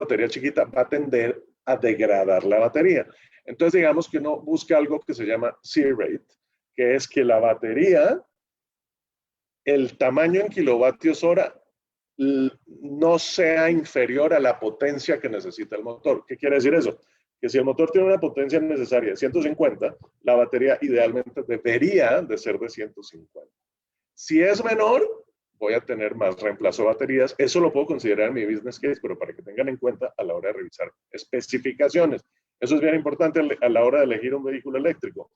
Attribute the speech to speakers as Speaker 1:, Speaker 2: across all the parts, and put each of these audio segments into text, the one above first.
Speaker 1: batería chiquita va a tender a degradar la batería. Entonces, digamos que uno busca algo que se llama C-rate, que es que la batería, el tamaño en kilovatios hora, no sea inferior a la potencia que necesita el motor. ¿Qué quiere decir eso? Que si el motor tiene una potencia necesaria de 150, la batería idealmente debería de ser de 150. Si es menor, voy a tener más reemplazo de baterías. Eso lo puedo considerar en mi business case, pero para que tengan en cuenta a la hora de revisar especificaciones. Eso es bien importante a la hora de elegir un vehículo eléctrico.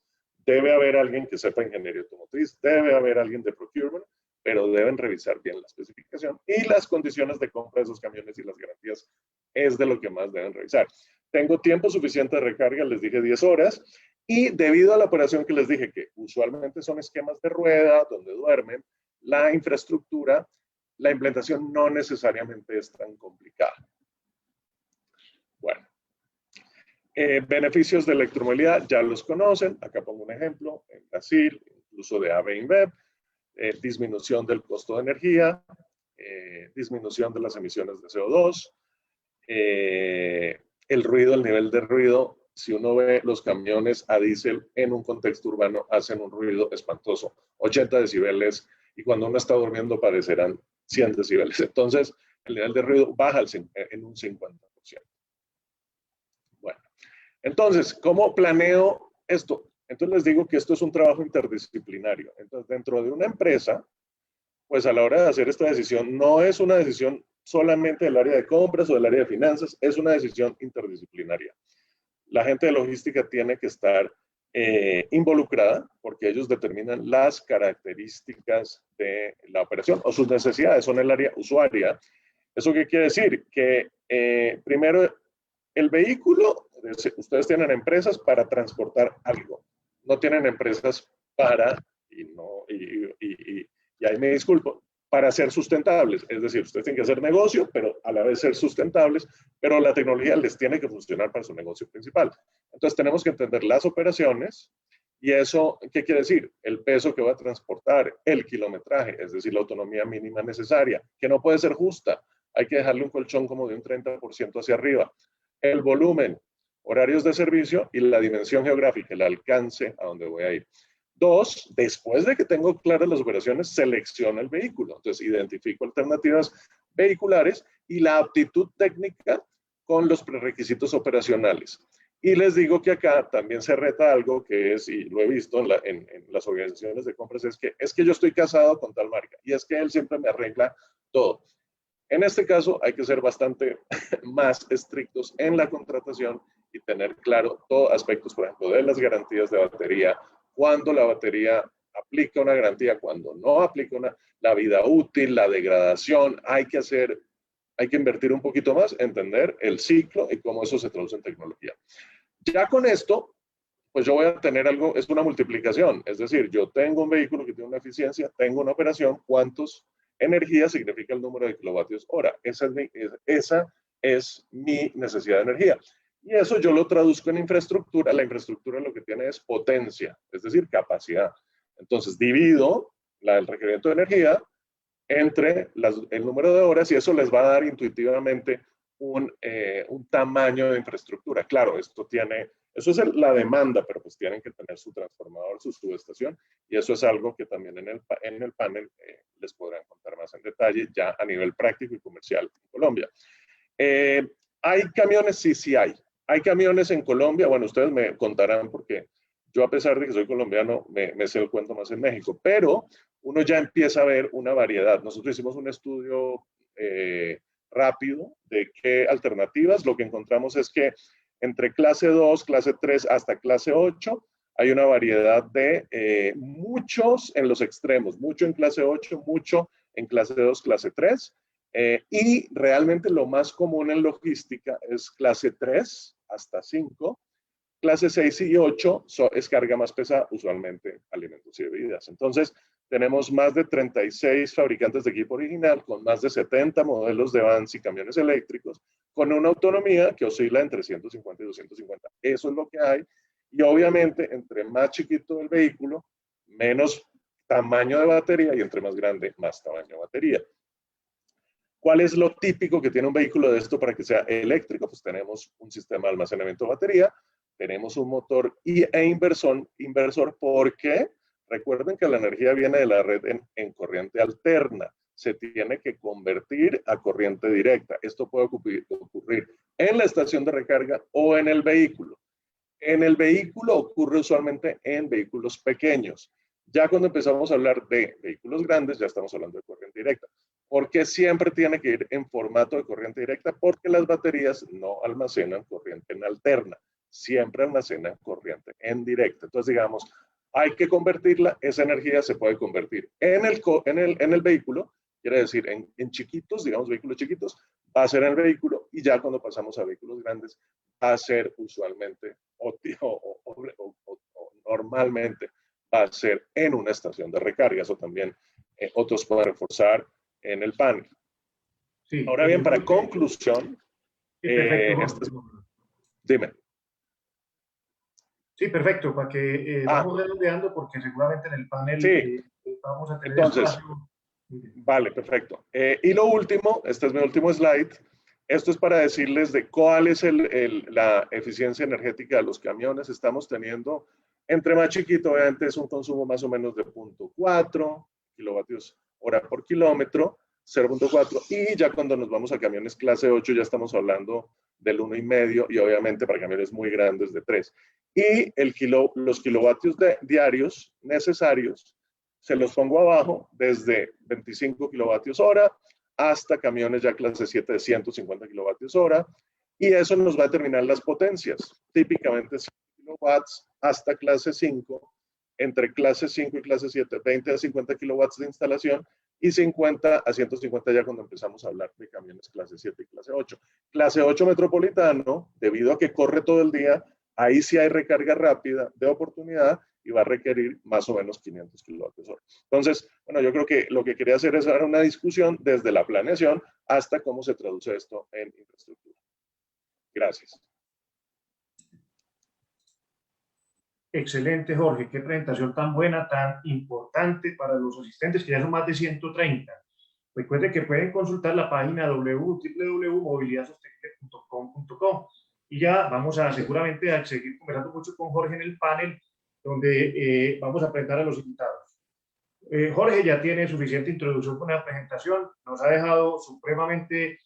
Speaker 1: Debe haber alguien que sepa ingeniería automotriz, debe haber alguien de procurement, pero deben revisar bien la especificación y las condiciones de compra de esos camiones y las garantías es de lo que más deben revisar. Tengo tiempo suficiente de recarga, les dije 10 horas, y debido a la operación que les dije, que usualmente son esquemas de rueda donde duermen, la infraestructura, la implementación no necesariamente es tan complicada. Bueno, beneficios de electromovilidad ya los conocen. Acá pongo un ejemplo. En Brasil, incluso de AB InBev, disminución del costo de energía, disminución de las emisiones de CO2, el ruido, el nivel de ruido. Si uno ve los camiones a diésel en un contexto urbano, hacen un ruido espantoso, 80 decibeles, y cuando uno está durmiendo parecerán 100 decibeles. Entonces, el nivel de ruido baja en un 50%. Bueno, entonces, ¿cómo planeo esto? Entonces les digo que esto es un trabajo interdisciplinario. Entonces, dentro de una empresa, pues a la hora de hacer esta decisión, no es una decisión solamente del área de compras o del área de finanzas, es una decisión interdisciplinaria. La gente de logística tiene que estar involucrada porque ellos determinan las características de la operación o sus necesidades, son el área usuaria. ¿Eso qué quiere decir? Que primero, el vehículo, ustedes tienen empresas para transportar algo, no tienen empresas para, y ahí me disculpo, para ser sustentables. Es decir, ustedes tienen que hacer negocio, pero a la vez ser sustentables, pero la tecnología les tiene que funcionar para su negocio principal. Entonces tenemos que entender las operaciones y eso, ¿qué quiere decir? El peso que va a transportar, el kilometraje, es decir, la autonomía mínima necesaria, que no puede ser justa. Hay que dejarle un colchón como de un 30% hacia arriba. El volumen, horarios de servicio y la dimensión geográfica, el alcance a donde voy a ir. Dos, después de que tengo claras las operaciones, selecciono el vehículo. Entonces, identifico alternativas vehiculares y la aptitud técnica con los prerequisitos operacionales. Y les digo que acá también se reta algo que es, y lo he visto en las organizaciones de compras, es que yo estoy casado con tal marca y es que él siempre me arregla todo. En este caso hay que ser bastante más estrictos en la contratación y tener claro todos aspectos, por ejemplo, de las garantías de batería, cuando la batería aplica una garantía, cuando no aplica la vida útil, la degradación, hay que invertir un poquito más, entender el ciclo y cómo eso se traduce en tecnología. Ya con esto, pues yo voy a tener algo, es una multiplicación, es decir, yo tengo un vehículo que tiene una eficiencia, tengo una operación, ¿cuántos energía significa el número de kilovatios hora? Esa es mi necesidad de energía. Y eso yo lo traduzco en infraestructura. La infraestructura lo que tiene es potencia, es decir, capacidad. Entonces, divido el requerimiento de energía entre el número de horas y eso les va a dar intuitivamente un tamaño de infraestructura. Claro, eso es la demanda, pero pues tienen que tener su transformador, su subestación, y eso es algo que también en el panel les podrán contar más en detalle ya a nivel práctico y comercial en Colombia. ¿Hay camiones? Sí hay. Hay camiones en Colombia, bueno, ustedes me contarán porque yo a pesar de que soy colombiano, me sé el cuento más en México, pero uno ya empieza a ver una variedad. Nosotros hicimos un estudio rápido de qué alternativas. Lo que encontramos es que entre clase 2, clase 3 hasta clase 8 hay una variedad de muchos en los extremos, mucho en clase 8, mucho en clase 2, clase 3. Y realmente lo más común en logística es clase 3 hasta 5. Clase 6 y 8 es carga más pesada, usualmente alimentos y bebidas. Entonces, tenemos más de 36 fabricantes de equipo original con más de 70 modelos de vans y camiones eléctricos con una autonomía que oscila entre 150 y 250. Eso es lo que hay. Y obviamente, entre más chiquito el vehículo, menos tamaño de batería y entre más grande, más tamaño de batería. ¿Cuál es lo típico que tiene un vehículo de esto para que sea eléctrico? Pues tenemos un sistema de almacenamiento de batería, tenemos un motor inversor porque recuerden que la energía viene de la red en corriente alterna. Se tiene que convertir a corriente directa. Esto puede ocurrir en la estación de recarga o en el vehículo. En el vehículo ocurre usualmente en vehículos pequeños. Ya cuando empezamos a hablar de vehículos grandes, ya estamos hablando de corriente directa. ¿Por qué siempre tiene que ir en formato de corriente directa? Porque las baterías no almacenan corriente en alterna, siempre almacenan corriente en directa. Entonces, digamos, hay que convertirla, esa energía se puede convertir en el vehículo, quiere decir en chiquitos, digamos vehículos chiquitos, va a ser en el vehículo, y ya cuando pasamos a vehículos grandes, va a ser usualmente o normalmente va a ser en una estación de recarga. Eso también otros pueden reforzar en el panel.
Speaker 2: Sí,
Speaker 1: ahora bien, para conclusión,
Speaker 2: sí, perfecto,
Speaker 1: dime.
Speaker 2: Sí, perfecto, para que vamos redondeando, porque seguramente en el panel
Speaker 1: sí.
Speaker 2: vamos a tener
Speaker 1: entonces,
Speaker 2: espacio.
Speaker 1: Vale, perfecto. Y lo último, este es mi último slide, esto es para decirles de cuál es la eficiencia energética de los camiones. Estamos teniendo, entre más chiquito, obviamente es un consumo más o menos de 0.4 kilovatios hora por kilómetro, 0.4, y ya cuando nos vamos a camiones clase 8 ya estamos hablando del 1,5, y obviamente para camiones muy grandes de 3. Y los kilovatios diarios necesarios se los pongo abajo, desde 25 kilovatios hora hasta camiones ya clase 7 de 150 kilovatios hora, y eso nos va a determinar las potencias, típicamente 5 kilowatts hasta clase 5, entre clase 5 y clase 7, 20 a 50 kilowatts de instalación, y 50 a 150 ya cuando empezamos a hablar de camiones clase 7 y clase 8. Clase 8 metropolitano, debido a que corre todo el día, ahí sí hay recarga rápida de oportunidad, y va a requerir más o menos 500 kilovatios hora. Entonces, bueno, yo creo que lo que quería hacer es dar una discusión desde la planeación hasta cómo se traduce esto en infraestructura. Gracias.
Speaker 2: Excelente, Jorge. Qué presentación tan buena, tan importante para los asistentes, que ya son más de 130. Recuerden que pueden consultar la página www.mobilidadsostenible.com.co, y ya vamos a seguramente a seguir conversando mucho con Jorge en el panel, donde vamos a presentar a los invitados. Jorge ya tiene suficiente introducción con la presentación, nos ha dejado supremamente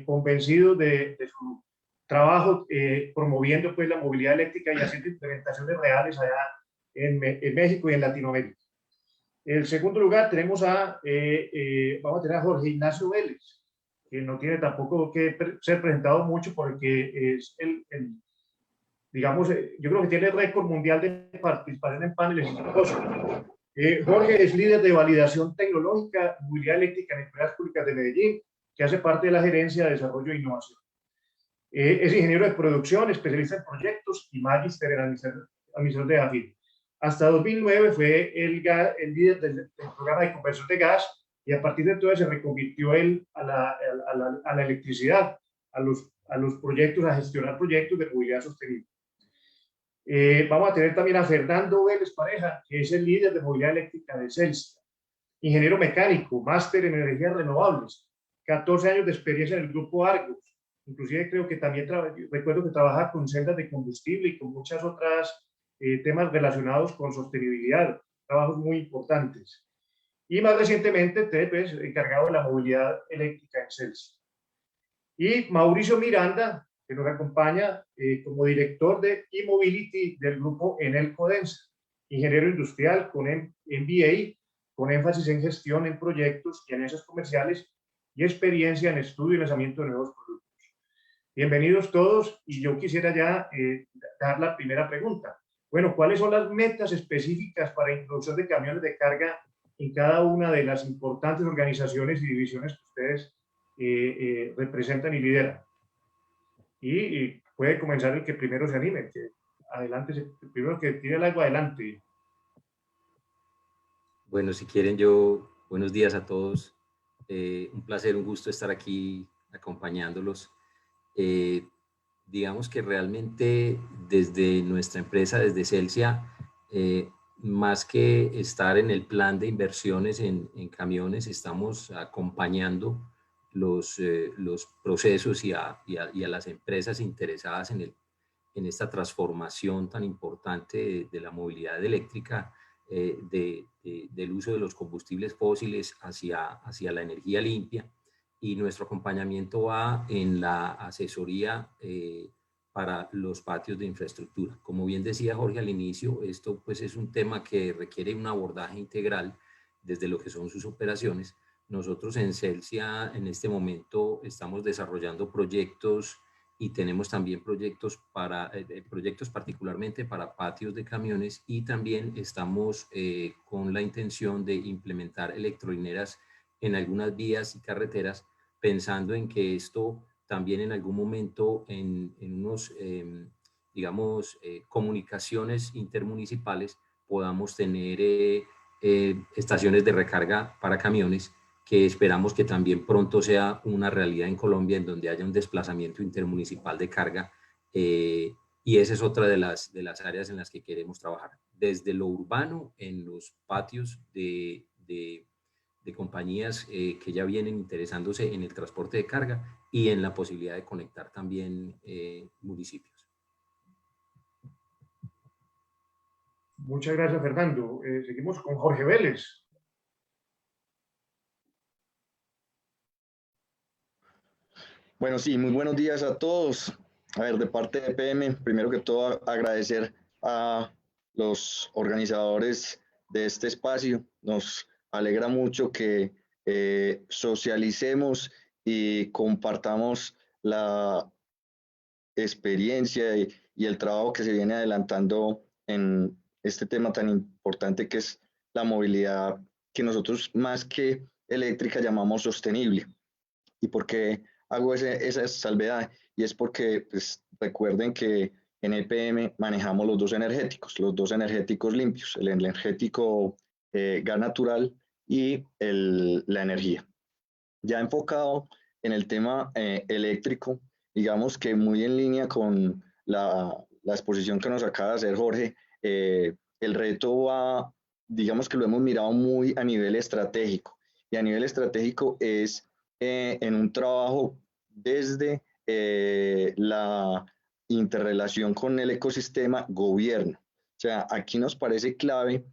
Speaker 2: convencidos de su trabajo promoviendo pues la movilidad eléctrica y haciendo implementaciones reales allá en México y en Latinoamérica. En segundo lugar tenemos vamos a tener a Jorge Ignacio Vélez, que no tiene tampoco que ser presentado mucho porque es digamos, yo creo que tiene el récord mundial de participación en paneles exitosos. Jorge es líder de validación tecnológica, movilidad eléctrica en empresas públicas de Medellín, que hace parte de la gerencia de desarrollo e innovación. Es ingeniero de producción, especialista en proyectos y magíster en administración de AFID. Hasta 2009 fue el líder del programa de conversión de gas, y a partir de entonces se reconvirtió él a la electricidad, a los proyectos, a gestionar proyectos de movilidad sostenible. Vamos a tener también a Fernando Vélez Pareja, que es el líder de movilidad eléctrica de Celsia, ingeniero mecánico, máster en energías renovables, 14 años de experiencia en el grupo Argos. Inclusive creo que también recuerdo que trabaja con celdas de combustible y con muchas otras temas relacionados con sostenibilidad, trabajos muy importantes. Y más recientemente, pues, encargado de la movilidad eléctrica en Celsia. Y Mauricio Miranda, que nos acompaña como director de e-mobility del grupo Enel Codensa, ingeniero industrial con MBA, con énfasis en gestión en proyectos y alianzas comerciales y experiencia en estudio y lanzamiento de nuevos productos. Bienvenidos todos, y yo quisiera ya dar la primera pregunta. Bueno, ¿cuáles son las metas específicas para introducción de camiones de carga en cada una de las importantes organizaciones y divisiones que ustedes representan y lideran? Y puede comenzar el que primero se anime, que adelante, el primero que tire el agua adelante.
Speaker 3: Bueno, si quieren buenos días a todos. Un placer, un gusto estar aquí acompañándolos. Digamos que realmente desde nuestra empresa, desde Celsia, más que estar en el plan de inversiones en camiones, estamos acompañando los procesos y a las empresas interesadas en esta transformación tan importante de la movilidad eléctrica, del uso de los combustibles fósiles hacia la energía limpia. Y nuestro acompañamiento va en la asesoría para los patios de infraestructura. Como bien decía Jorge al inicio, esto pues es un tema que requiere un abordaje integral desde lo que son sus operaciones. Nosotros en Celsia en este momento estamos desarrollando proyectos y tenemos también proyectos particularmente para patios de camiones, y también estamos con la intención de implementar electrolineras en algunas vías y carreteras, pensando en que esto también en algún momento en unos, digamos, comunicaciones intermunicipales podamos tener estaciones de recarga para camiones, que esperamos que también pronto sea una realidad en Colombia, en donde haya un desplazamiento intermunicipal de carga, y esa es otra de las áreas en las que queremos trabajar, desde lo urbano, en los patios de compañías que ya vienen interesándose en el transporte de carga y en la posibilidad de conectar también municipios.
Speaker 2: Muchas gracias, Fernando. Seguimos con Jorge Vélez.
Speaker 4: Bueno, sí, muy buenos días a todos. A ver, de parte de PM, primero que todo agradecer a los organizadores de este espacio. Nos alegra mucho que socialicemos y compartamos la experiencia y el trabajo que se viene adelantando en este tema tan importante que es la movilidad, que nosotros más que eléctrica llamamos sostenible. ¿Y por qué hago esa salvedad? Y es porque pues, recuerden que en EPM manejamos los dos energéticos limpios, el energético gas natural y la energía. Ya enfocado en el tema eléctrico, digamos que muy en línea con la exposición que nos acaba de hacer Jorge, el reto va, digamos que lo hemos mirado muy a nivel estratégico, y a nivel estratégico es en un trabajo desde la interrelación con el ecosistema gobierno. O sea, aquí nos parece clave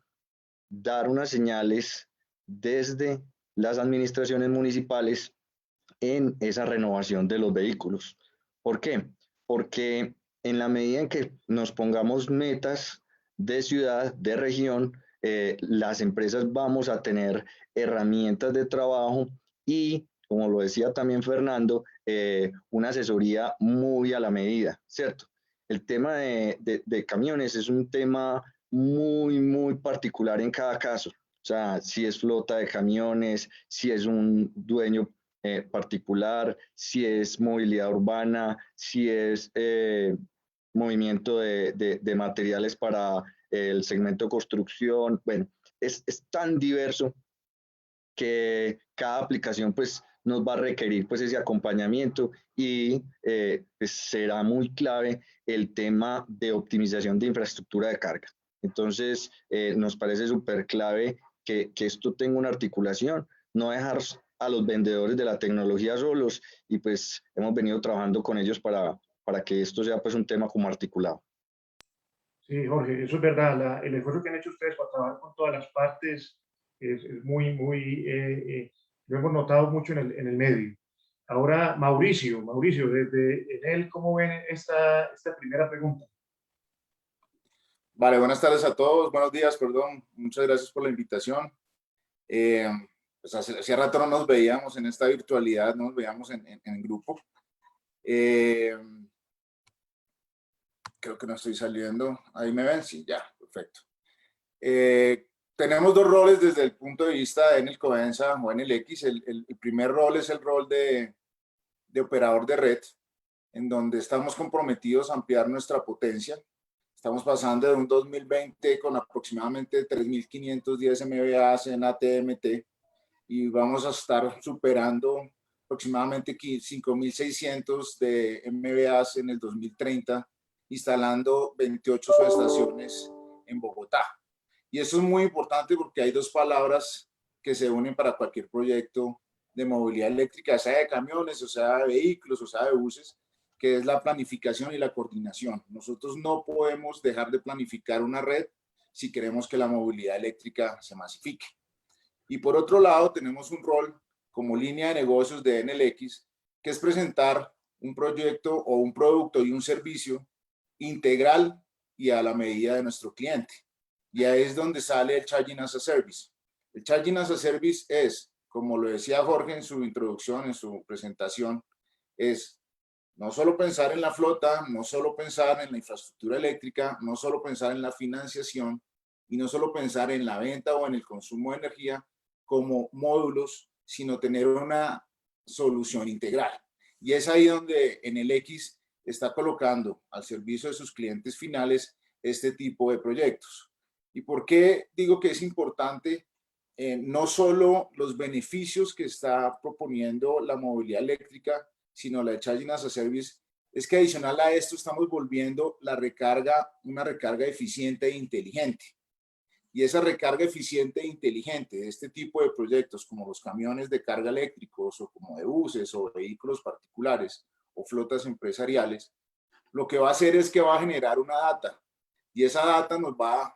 Speaker 4: dar unas señales desde las administraciones municipales en esa renovación de los vehículos. ¿Por qué? Porque en la medida en que nos pongamos metas de ciudad, de región, las empresas vamos a tener herramientas de trabajo y, como lo decía también Fernando, una asesoría muy a la medida, ¿cierto? El tema de camiones es un tema muy particular en cada caso. O sea, si es flota de camiones, si es un dueño particular, si es movilidad urbana, si es movimiento de materiales para el segmento construcción. Bueno, es tan diverso que cada aplicación pues nos va a requerir pues ese acompañamiento y pues será muy clave el tema de optimización de infraestructura de carga. Entonces nos parece súper clave que esto tenga una articulación, no dejar a los vendedores de la tecnología solos, y pues hemos venido trabajando con ellos para que esto sea pues un tema como articulado.
Speaker 2: Sí, Jorge, eso es verdad. El esfuerzo que han hecho ustedes para trabajar con todas las partes es muy, lo hemos notado mucho en el medio. Ahora, Mauricio, desde Enel, ¿cómo ven esta primera pregunta?
Speaker 5: Vale, buenas tardes a todos, buenos días, perdón, muchas gracias por la invitación. Pues hace rato no nos veíamos en esta virtualidad, no nos veíamos en grupo. Creo que no estoy saliendo, ahí me ven, sí, ya, perfecto. Tenemos dos roles desde el punto de vista de Enel Codensa o Enel X. El primer rol es el rol de operador de red, en donde estamos comprometidos a ampliar nuestra potencia. Estamos pasando de un 2020 con aproximadamente 3.510 MVA en ATMT y vamos a estar superando aproximadamente 5.600 de MVA en el 2030, instalando 28 subestaciones en Bogotá. Y eso es muy importante porque hay dos palabras que se unen para cualquier proyecto de movilidad eléctrica, sea de camiones, o sea de vehículos, o sea de buses, que es la planificación y la coordinación. Nosotros no podemos dejar de planificar una red si queremos que la movilidad eléctrica se masifique. Y por otro lado, tenemos un rol como línea de negocios de NLX, que es presentar un proyecto o un producto y un servicio integral y a la medida de nuestro cliente. Y ahí es donde sale el Charging as a Service. El Charging as a Service es, como lo decía Jorge en su introducción, en su presentación, es no solo pensar en la flota, no solo pensar en la infraestructura eléctrica, no solo pensar en la financiación y no solo pensar en la venta o en el consumo de energía como módulos, sino tener una solución integral. Y es ahí donde NLX está colocando al servicio de sus clientes finales este tipo de proyectos. ¿Y por qué digo que es importante? No solo los beneficios que está proponiendo la movilidad eléctrica, sino la de Charging as a Service, es que adicional a esto estamos volviendo la recarga, una recarga eficiente e inteligente. Y esa recarga eficiente e inteligente de este tipo de proyectos, como los camiones de carga eléctricos o como de buses o vehículos particulares o flotas empresariales, lo que va a hacer es que va a generar una data y esa data nos va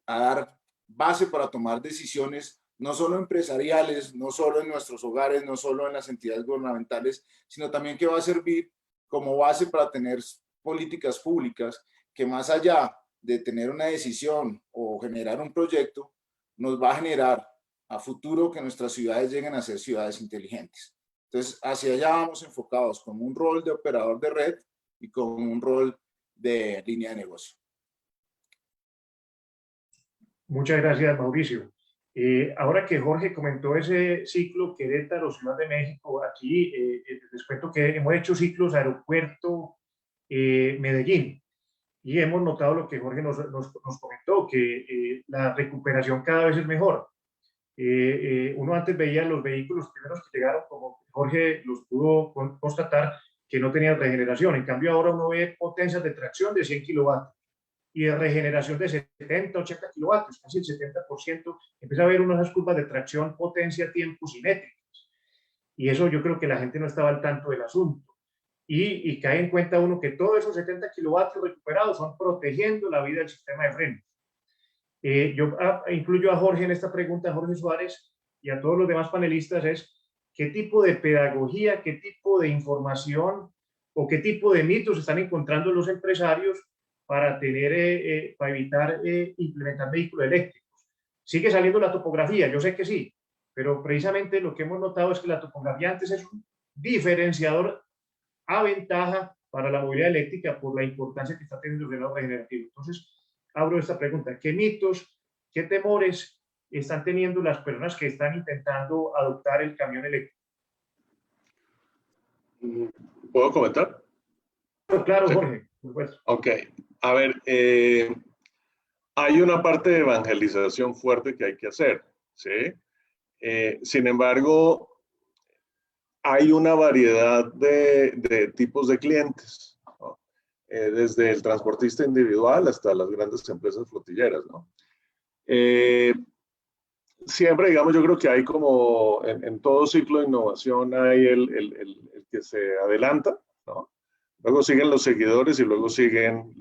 Speaker 5: a dar base para tomar decisiones no solo empresariales, no solo en nuestros hogares, no solo en las entidades gubernamentales, sino también que va a servir como base para tener políticas públicas que más allá de tener una decisión o generar un proyecto, nos va a generar a futuro que nuestras ciudades lleguen a ser ciudades inteligentes. Entonces, hacia allá vamos enfocados con un rol de operador de red y con un rol de línea de negocio.
Speaker 2: Muchas gracias, Mauricio. Ahora que Jorge comentó ese ciclo Querétaro, Ciudad de México, aquí les cuento que hemos hecho ciclos aeropuerto Medellín y hemos notado lo que Jorge nos comentó, que la recuperación cada vez es mejor. Uno antes veía los vehículos primeros que llegaron, como Jorge los pudo constatar, que no tenían regeneración. En cambio, ahora uno ve potencias de tracción de 100 kilovatios y de regeneración de 70, 80 kilovatios, casi el 70%. Empieza a ver unas curvas de tracción, potencia, tiempo simétricas. Y eso yo creo que la gente no estaba al tanto del asunto. Y cae en cuenta uno que todos esos 70 kilovatios recuperados son protegiendo la vida del sistema de frenos. Yo incluyo a Jorge en esta pregunta, Jorge Suárez, y a todos los demás panelistas, es qué tipo de pedagogía, qué tipo de información o qué tipo de mitos están encontrando los empresarios para evitar implementar vehículos eléctricos. Sigue saliendo la topografía, yo sé que sí, pero precisamente lo que hemos notado es que la topografía antes es un diferenciador a ventaja para la movilidad eléctrica por la importancia que está teniendo el reloj regenerativo. Entonces, abro esta pregunta. ¿Qué mitos, qué temores están teniendo las personas que están intentando adoptar el camión eléctrico?
Speaker 1: ¿Puedo comentar?
Speaker 2: Claro,
Speaker 1: Sí.
Speaker 2: Jorge, por supuesto.
Speaker 1: Ok, a ver, hay una parte de evangelización fuerte que hay que hacer, ¿sí? Sin embargo, hay una variedad de tipos de clientes, ¿no? Desde el transportista individual hasta las grandes empresas flotilleras, ¿no? Siempre, digamos, yo creo que hay como en todo ciclo de innovación hay el que se adelanta, ¿no? Luego siguen los seguidores y luego siguen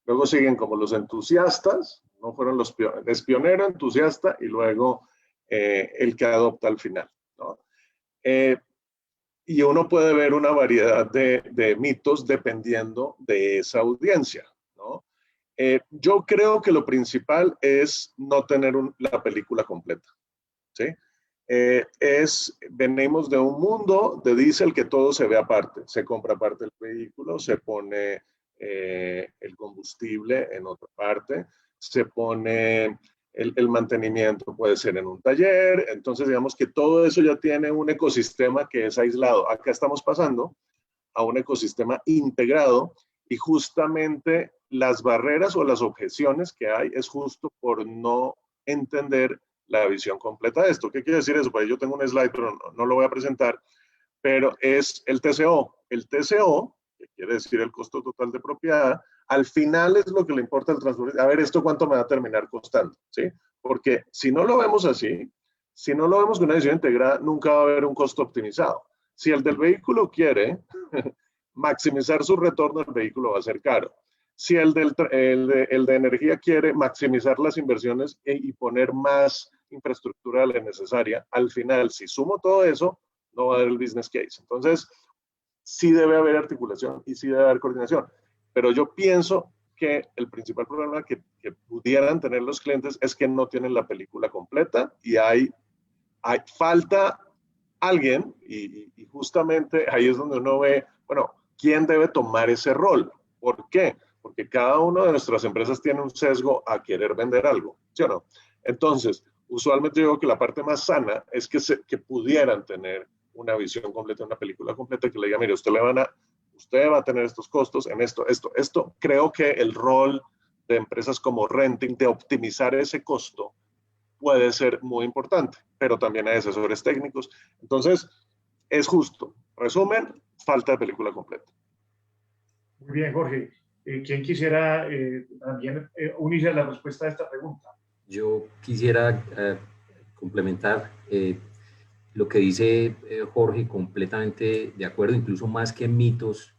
Speaker 1: luego siguen como los entusiastas, no fueron los pioneros, es pionero, entusiasta y luego el que adopta al final, ¿no? Y uno puede ver una variedad de mitos dependiendo de esa audiencia, ¿no? Yo creo que lo principal es no tener la película completa, ¿sí? Venimos de un mundo de diésel que todo se ve aparte, se compra aparte el vehículo, se pone el combustible en otra parte, se pone el mantenimiento, puede ser en un taller, entonces digamos que todo eso ya tiene un ecosistema que es aislado. Acá estamos pasando a un ecosistema integrado y justamente las barreras o las objeciones que hay es justo por no entender la visión completa de esto. ¿Qué quiere decir eso? Pues yo tengo un slide, pero no lo voy a presentar, pero es el TCO. El TCO, que quiere decir el costo total de propiedad, al final es lo que le importa al transportista. A ver, ¿esto cuánto me va a terminar costando? ¿Sí? Porque si no lo vemos así, Si no lo vemos con una visión integrada, nunca va a haber un costo optimizado. Si el del vehículo quiere maximizar su retorno, el vehículo va a ser caro. Si el de energía quiere maximizar las inversiones y poner más infraestructura de la necesaria, al final, si sumo todo eso, no va a haber el business case. Entonces, sí debe haber articulación y sí debe haber coordinación. Pero yo pienso que el principal problema que pudieran tener los clientes es que no tienen la película completa y falta alguien, y justamente ahí es donde uno ve, bueno, ¿quién debe tomar ese rol? ¿Por qué? Porque cada una de nuestras empresas tiene un sesgo a querer vender algo, ¿sí o no? Entonces, usualmente digo que la parte más sana es que pudieran tener una visión completa, una película completa que le diga, mire, usted va a tener estos costos en esto. Creo que el rol de empresas como Renting de optimizar ese costo puede ser muy importante, pero también hay asesores técnicos. Entonces, es justo. Resumen, falta de película completa.
Speaker 2: Muy bien, Jorge. ¿Quién quisiera también unirse a la respuesta a esta pregunta?
Speaker 3: Yo quisiera complementar lo que dice Jorge, completamente de acuerdo, incluso más que mitos,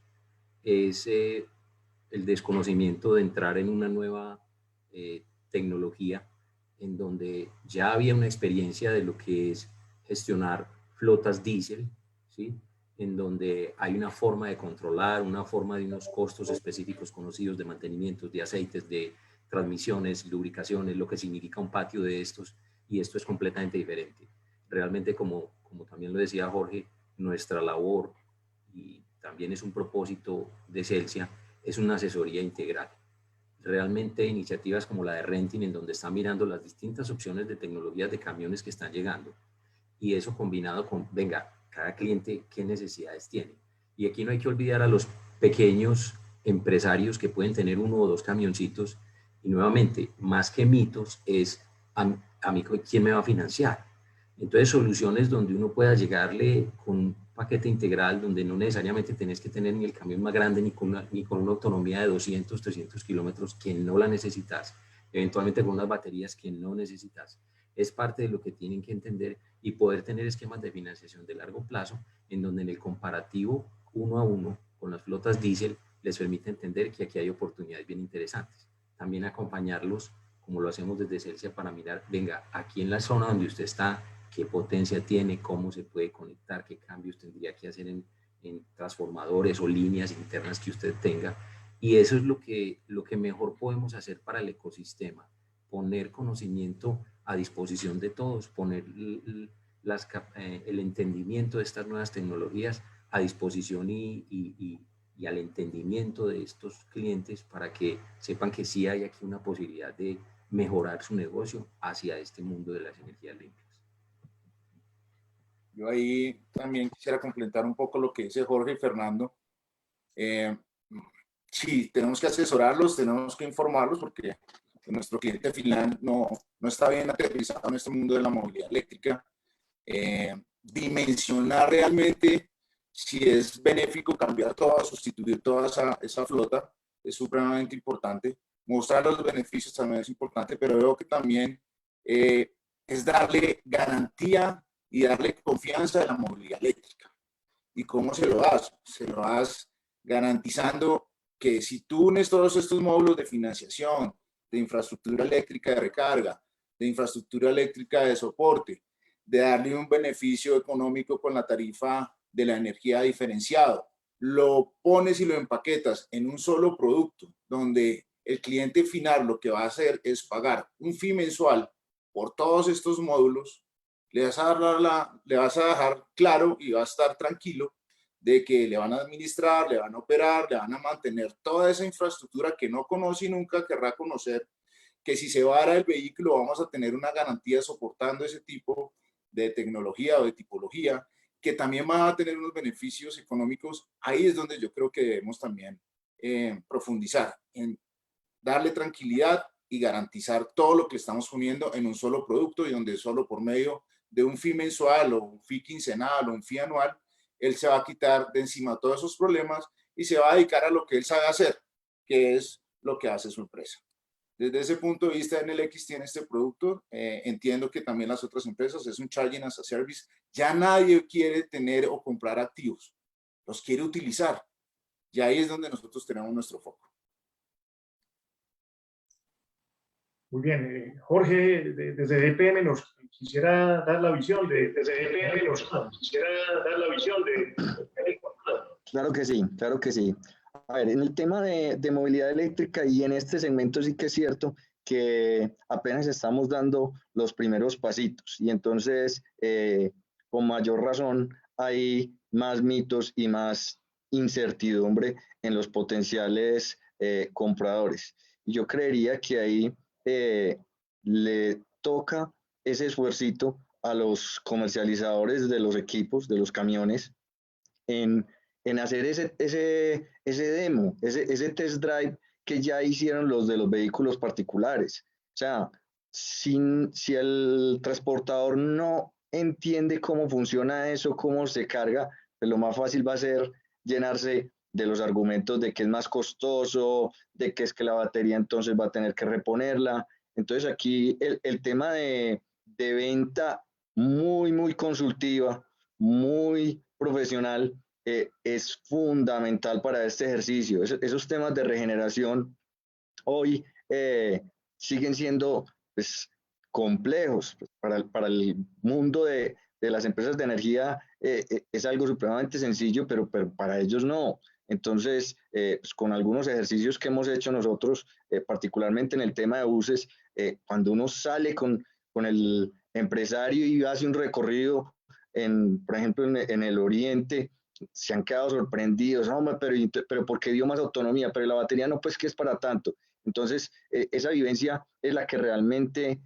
Speaker 3: es el desconocimiento de entrar en una nueva tecnología en donde ya había una experiencia de lo que es gestionar flotas diésel, ¿sí? En donde hay una forma de controlar, una forma de unos costos específicos conocidos de mantenimientos, de aceites, de transmisiones, lubricaciones, lo que significa un patio de estos, y esto es completamente diferente. Realmente, como también lo decía Jorge, nuestra labor, y también es un propósito de Celsia, es una asesoría integral. Realmente iniciativas como la de Renting, en donde están mirando las distintas opciones de tecnologías de camiones que están llegando, y eso combinado con, venga, cada cliente qué necesidades tiene. Y aquí no hay que olvidar a los pequeños empresarios que pueden tener uno o dos camioncitos, y nuevamente, más que mitos, es a mí quién me va a financiar. Entonces, soluciones donde uno pueda llegarle con un paquete integral, donde no necesariamente tenés que tener ni el camión más grande, ni con una autonomía de 200, 300 kilómetros que no la necesitas, eventualmente con unas baterías que no necesitas. Es parte de lo que tienen que entender, y poder tener esquemas de financiación de largo plazo, en donde en el comparativo uno a uno con las flotas diésel les permite entender que aquí hay oportunidades bien interesantes. También acompañarlos, como lo hacemos desde Celsia, para mirar, venga, aquí en la zona donde usted está, qué potencia tiene, cómo se puede conectar, qué cambios tendría que hacer en transformadores o líneas internas que usted tenga. Y eso es lo que mejor podemos hacer para el ecosistema, poner conocimiento a disposición de todos, poner el entendimiento de estas nuevas tecnologías a disposición y al entendimiento de estos clientes, para que sepan que sí hay aquí una posibilidad de mejorar su negocio hacia este mundo de las energías limpias.
Speaker 5: Yo ahí también quisiera complementar un poco lo que dice Jorge y Fernando. Sí, tenemos que asesorarlos, tenemos que informarlos, porque nuestro cliente final no está bien aterrizado en este mundo de la movilidad eléctrica. Dimensionar realmente si es benéfico cambiar toda, sustituir toda esa flota es supremamente importante. Mostrar los beneficios también es importante, pero veo que también es darle garantía y darle confianza a la movilidad eléctrica. ¿Y cómo se lo das? Se lo das garantizando que si tú unes todos estos módulos de financiación, de infraestructura eléctrica de recarga, de infraestructura eléctrica de soporte, de darle un beneficio económico con la tarifa de la energía diferenciado, lo pones y lo empaquetas en un solo producto, donde el cliente final lo que va a hacer es pagar un fee mensual por todos estos módulos, le vas a dejar claro y va a estar tranquilo de que le van a administrar, le van a operar, le van a mantener toda esa infraestructura que no conoce y nunca querrá conocer, que si se vara el vehículo vamos a tener una garantía soportando ese tipo de tecnología o de tipología, que también va a tener unos beneficios económicos. Ahí es donde yo creo que debemos también profundizar, en darle tranquilidad y garantizar todo lo que estamos poniendo en un solo producto, y donde solo por medio de un fee mensual o un fee quincenal o un fee anual, él se va a quitar de encima todos esos problemas y se va a dedicar a lo que él sabe hacer, que es lo que hace su empresa. Desde ese punto de vista, Enel X tiene este producto. Entiendo que también las otras empresas, es un Charging as a Service. Ya nadie quiere tener o comprar activos, los quiere utilizar. Y ahí es donde nosotros tenemos nuestro foco.
Speaker 2: Muy bien. Jorge, desde EPM nos quisiera dar la visión de... Desde EPM nos quisiera dar la visión de...
Speaker 4: Claro que sí, claro que sí. A ver, en el tema de movilidad eléctrica y en este segmento sí que es cierto que apenas estamos dando los primeros pasitos y entonces con mayor razón hay más mitos y más incertidumbre en los potenciales compradores. Y yo creería que ahí le toca ese esfuercito a los comercializadores de los equipos, de los camiones, en, en hacer ese demo, ese test drive que ya hicieron los de los vehículos particulares. O sea, si el transportador no entiende cómo funciona eso, cómo se carga, pues lo más fácil va a ser llenarse de los argumentos de que es más costoso, de que es que la batería entonces va a tener que reponerla. Entonces aquí el tema de venta muy, muy consultiva, muy profesional, es fundamental para este ejercicio. Esos temas de regeneración hoy siguen siendo pues, complejos. Para el mundo de las empresas de energía es algo supremamente sencillo, pero para ellos no. Entonces, pues con algunos ejercicios que hemos hecho nosotros, particularmente en el tema de buses, cuando uno sale con el empresario y hace un recorrido, por ejemplo, en el oriente, se han quedado sorprendidos, no, pero ¿por qué dio más autonomía? Pero la batería no, pues que es para tanto. Entonces, esa vivencia es la que realmente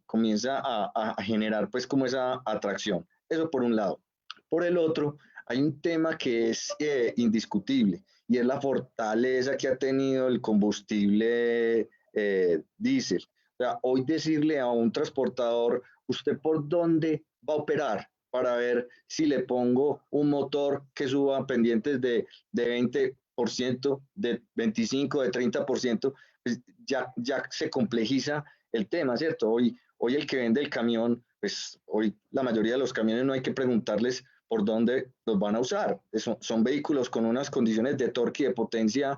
Speaker 4: comienza a generar pues como esa atracción. Eso por un lado. Por el otro, hay un tema que es indiscutible y es la fortaleza que ha tenido el combustible diésel. O sea, hoy decirle a un transportador, ¿usted por dónde va a operar? Para ver si le pongo un motor que suba pendientes de 20%, de 25%, de 30%, pues ya se complejiza el tema, ¿cierto? Hoy el que vende el camión, pues hoy la mayoría de los camiones no hay que preguntarles por dónde los van a usar. Son vehículos con unas condiciones de torque y de potencia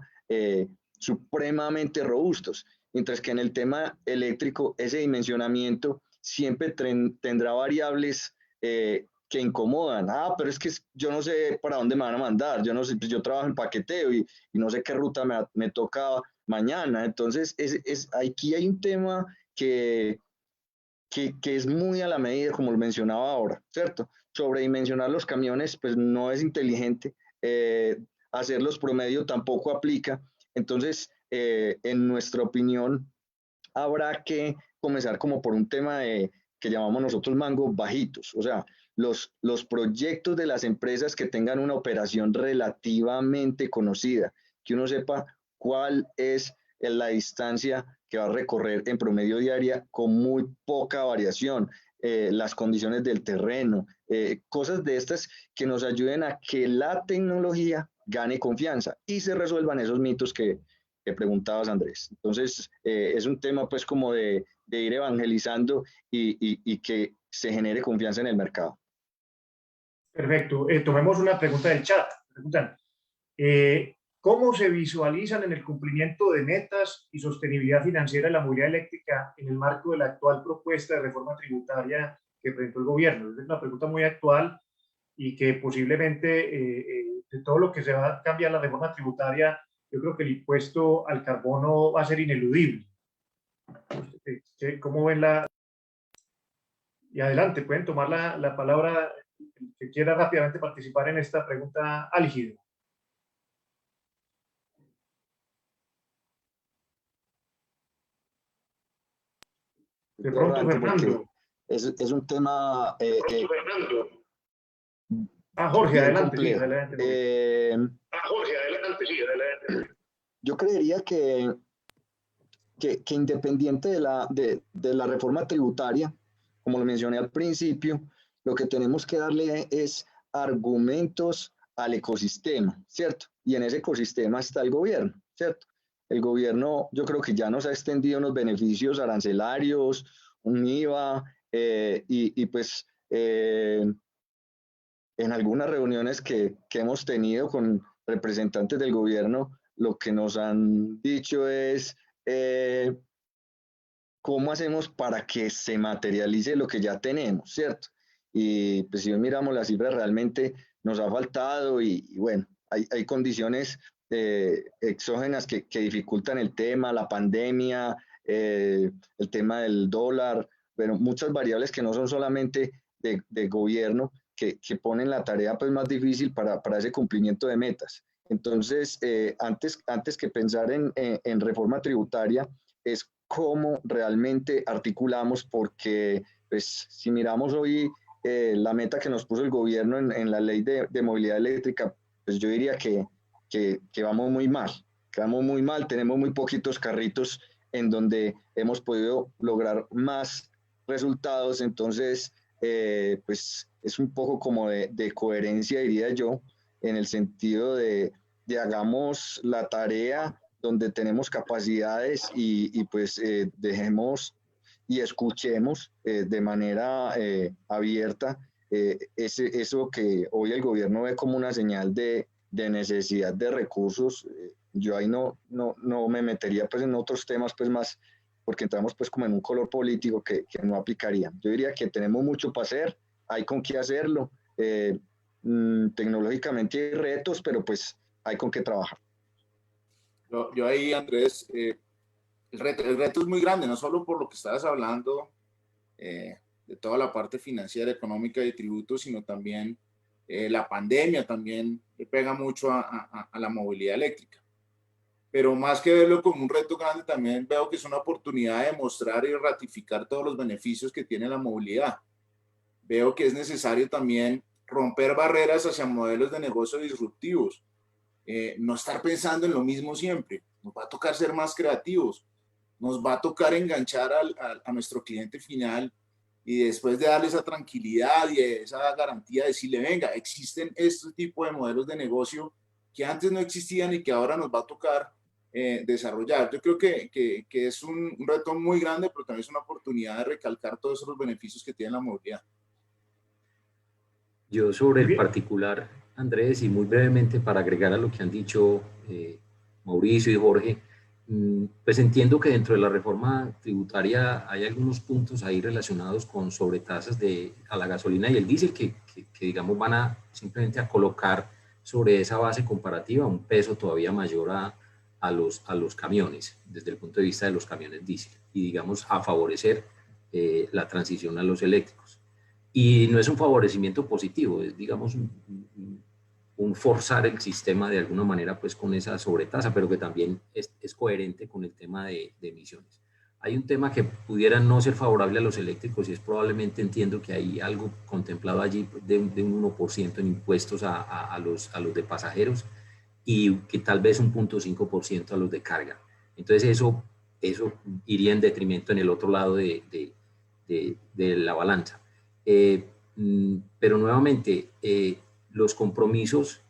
Speaker 4: supremamente robustos, mientras que en el tema eléctrico ese dimensionamiento siempre tendrá variables que incomodan. Pero es que yo no sé para dónde me van a mandar, yo no sé, pues yo trabajo en paqueteo y no sé qué ruta me toca mañana. Entonces, aquí hay un tema que es muy a la medida, como lo mencionaba ahora, ¿cierto? Sobredimensionar los camiones, pues no es inteligente, hacerlos promedio tampoco aplica. Entonces, en nuestra opinión, habrá que comenzar como por un tema que llamamos nosotros mangos bajitos, o sea, los proyectos de las empresas que tengan una operación relativamente conocida, que uno sepa cuál es la distancia que va a recorrer en promedio diaria con muy poca variación, las condiciones del terreno, cosas de estas que nos ayuden a que la tecnología gane confianza y se resuelvan esos mitos que preguntabas, Andrés. Entonces, es un tema pues como de ir evangelizando y que se genere confianza en el mercado.
Speaker 2: Perfecto. Tomemos una pregunta del chat. Preguntan, ¿cómo se visualizan en el cumplimiento de metas y sostenibilidad financiera de la movilidad eléctrica en el marco de la actual propuesta de reforma tributaria que presentó el gobierno? Es una pregunta muy actual y que posiblemente de todo lo que se va a cambiar la reforma tributaria, yo creo que el impuesto al carbono va a ser ineludible. ¿Cómo ven la...? Y adelante, pueden tomar la palabra el que quiera rápidamente participar en esta pregunta álgida. De pronto, Fernando.
Speaker 4: Es un tema...
Speaker 2: Fernando. Jorge, adelante. Sí, adelante.
Speaker 4: Jorge, adelante. Sí, adelante. Yo creería que independiente de la reforma tributaria, como lo mencioné al principio, lo que tenemos que darle es argumentos al ecosistema, ¿cierto? Y en ese ecosistema está el gobierno, ¿cierto? el gobierno yo creo que ya nos ha extendido unos beneficios arancelarios, un IVA, y pues en algunas reuniones que hemos tenido con representantes del gobierno, lo que nos han dicho es cómo hacemos para que se materialice lo que ya tenemos, ¿cierto? Y pues si hoy miramos las cifras, realmente nos ha faltado y bueno, hay condiciones exógenas que dificultan el tema, la pandemia, el tema del dólar, bueno, muchas variables que no son solamente de gobierno, que ponen la tarea pues más difícil para ese cumplimiento de metas. Entonces, antes que pensar en reforma tributaria, es cómo realmente articulamos, porque pues, si miramos hoy la meta que nos puso el gobierno en la ley de movilidad eléctrica, pues yo diría que vamos muy mal, tenemos muy poquitos carritos en donde hemos podido lograr más resultados, entonces pues es un poco como de coherencia, diría yo, en el sentido de hagamos la tarea donde tenemos capacidades y pues dejemos y escuchemos de manera abierta eso que hoy el gobierno ve como una señal de necesidad de recursos. Yo ahí no me metería pues en otros temas pues más, porque entramos pues como en un color político que no aplicaría. Yo diría que tenemos mucho para hacer, hay con qué hacerlo, tecnológicamente hay retos, pero pues hay con qué trabajar.
Speaker 5: Yo ahí, Andrés, el reto es muy grande, no solo por lo que estabas hablando de toda la parte financiera, económica y de tributos, sino también la pandemia también le pega mucho a la movilidad eléctrica. Pero más que verlo como un reto grande, también veo que es una oportunidad de mostrar y ratificar todos los beneficios que tiene la movilidad. Veo que es necesario también romper barreras hacia modelos de negocio disruptivos. No estar pensando en lo mismo siempre. Nos va a tocar ser más creativos. Nos va a tocar enganchar a nuestro cliente final y después de darle esa tranquilidad y esa garantía, decirle, venga, existen este tipo de modelos de negocio que antes no existían y que ahora nos va a tocar desarrollar. Yo creo que es un reto muy grande, pero también es una oportunidad de recalcar todos esos beneficios que tiene la movilidad.
Speaker 3: Yo sobre el particular, Andrés, y muy brevemente para agregar a lo que han dicho Mauricio y Jorge, pues entiendo que dentro de la reforma tributaria hay algunos puntos ahí relacionados con sobretasas a la gasolina y el diésel que digamos van a simplemente a colocar sobre esa base comparativa un peso todavía mayor a los camiones, desde el punto de vista de los camiones diésel, y digamos a favorecer la transición a los eléctricos. Y no es un favorecimiento positivo, es digamos un forzar el sistema de alguna manera pues con esa sobretasa, pero que también es coherente con el tema de emisiones. Hay un tema que pudiera no ser favorable a los eléctricos y es probablemente, entiendo que hay algo contemplado allí de un 1% en impuestos a los de pasajeros y que tal vez un 0.5% a los de carga. Entonces eso iría en detrimento en el otro lado de la balanza. Pero nuevamente, los compromisos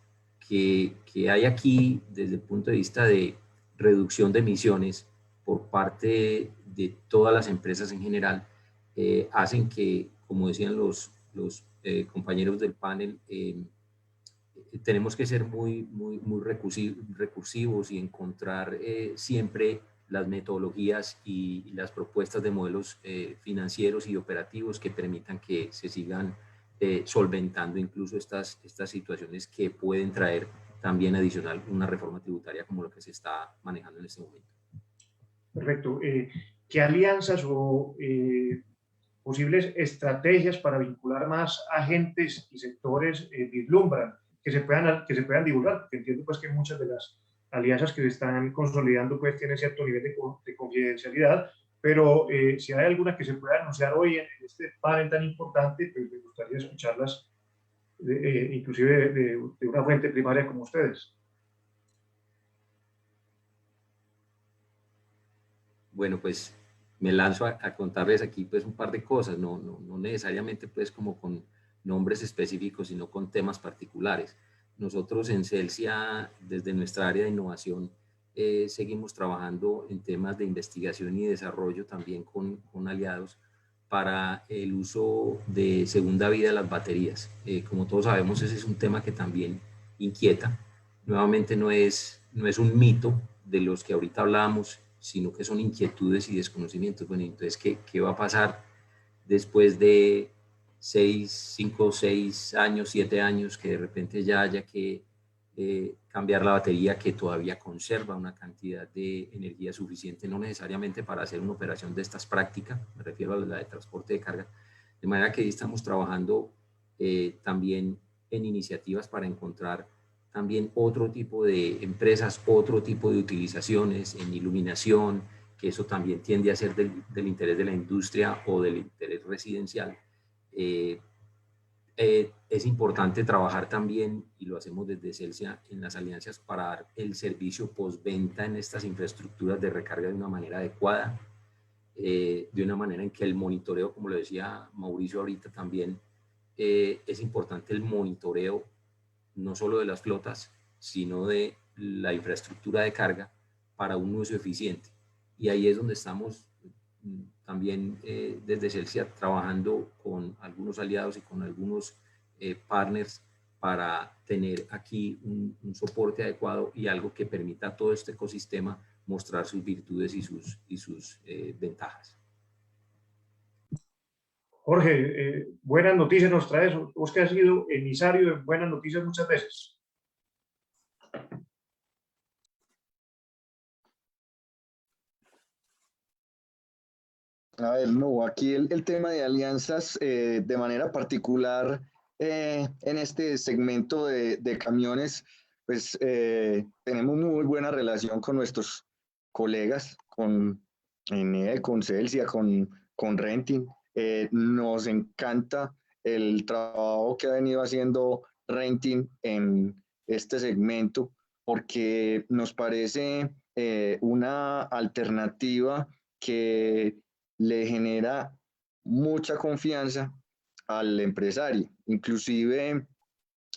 Speaker 3: que hay aquí desde el punto de vista de reducción de emisiones por parte de todas las empresas en general hacen que, como decían los compañeros del panel, tenemos que ser muy recursivos y encontrar siempre las metodologías y las propuestas de modelos financieros y operativos que permitan que se sigan solventando incluso estas situaciones que pueden traer también adicional una reforma tributaria como lo que se está manejando en este momento.
Speaker 2: Perfecto. ¿Qué alianzas o posibles estrategias para vincular más agentes y sectores vislumbran que se puedan divulgar? Porque entiendo pues que muchas de las alianzas que se están consolidando pues tienen cierto nivel de confidencialidad, pero si hay alguna que se pueda anunciar hoy en este panel tan importante, pues me gustaría escucharlas, inclusive de una fuente primaria como ustedes.
Speaker 3: Bueno, pues me lanzo a contarles aquí pues un par de cosas, no necesariamente pues como con nombres específicos, sino con temas particulares. Nosotros en Celsia, desde nuestra área de innovación, seguimos trabajando en temas de investigación y desarrollo también con aliados para el uso de segunda vida de las baterías. Como todos sabemos, ese es un tema que también inquieta. Nuevamente no es un mito de los que ahorita hablamos, sino que son inquietudes y desconocimientos. Bueno, entonces, ¿qué va a pasar después de 5, 6 años, 7 años, que de repente ya haya que cambiar la batería que todavía conserva una cantidad de energía suficiente, no necesariamente para hacer una operación de estas prácticas, me refiero a la de transporte de carga, de manera que estamos trabajando también en iniciativas para encontrar también otro tipo de empresas, otro tipo de utilizaciones en iluminación, que eso también tiende a ser del interés de la industria o del interés residencial. Es importante trabajar también, y lo hacemos desde Celsia, en las alianzas para dar el servicio postventa en estas infraestructuras de recarga de una manera adecuada, de una manera en que el monitoreo, como lo decía Mauricio ahorita también, es importante el monitoreo no solo de las flotas, sino de la infraestructura de carga para un uso eficiente. Y ahí es donde estamos también desde Celsia trabajando con algunos aliados y con algunos partners para tener aquí un soporte adecuado y algo que permita a todo este ecosistema mostrar sus virtudes y sus ventajas.
Speaker 2: Jorge, buenas noticias nos traes. Vos que has sido emisario de buenas noticias muchas veces.
Speaker 4: A ver, no, aquí el tema de alianzas de manera particular en este segmento de camiones, pues tenemos muy buena relación con nuestros colegas, con Enel, con Celsia, con Renting. Nos encanta el trabajo que ha venido haciendo Renting en este segmento porque nos parece una alternativa que le genera mucha confianza al empresario. Inclusive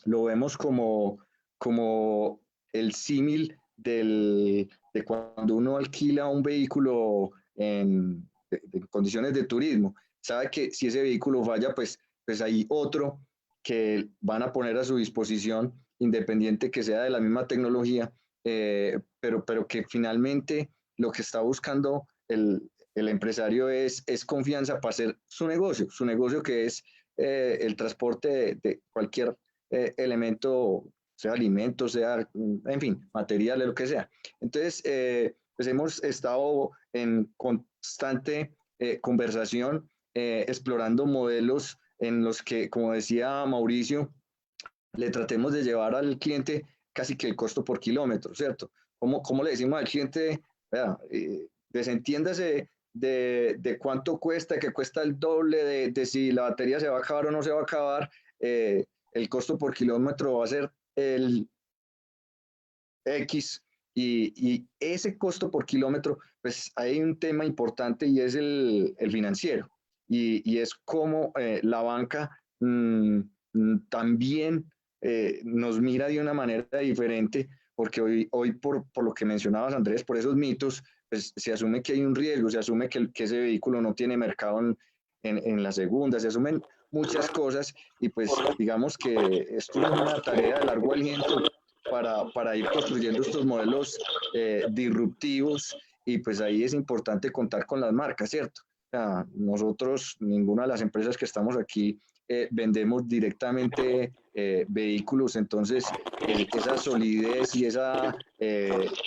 Speaker 4: lo vemos como el símil de cuando uno alquila un vehículo en condiciones de turismo. Sabe que si ese vehículo falla, pues hay otro que van a poner a su disposición, independiente que sea de la misma tecnología, pero que finalmente lo que está buscando el empresario es confianza para hacer su negocio que es el transporte de cualquier elemento, sea alimento, sea, en fin, materiales, lo que sea. Entonces, pues hemos estado en constante conversación, explorando modelos en los que, como decía Mauricio, le tratemos de llevar al cliente casi que el costo por kilómetro, ¿cierto? ¿Cómo le decimos al cliente? Vea, desentiéndase de cuánto cuesta, que cuesta el doble de si la batería se va a acabar o no se va a acabar, el costo por kilómetro va a ser el X y ese costo por kilómetro, pues hay un tema importante y es el financiero y es como la banca también nos mira de una manera diferente porque hoy por lo que mencionabas Andrés, por esos mitos, pues se asume que hay un riesgo, se asume que ese vehículo no tiene mercado en la segunda, se asumen muchas cosas y pues digamos que esto es una tarea de largo aliento para ir construyendo estos modelos disruptivos y pues ahí es importante contar con las marcas, ¿cierto? O sea, nosotros, ninguna de las empresas que estamos aquí vendemos directamente vehículos, entonces esa solidez y esa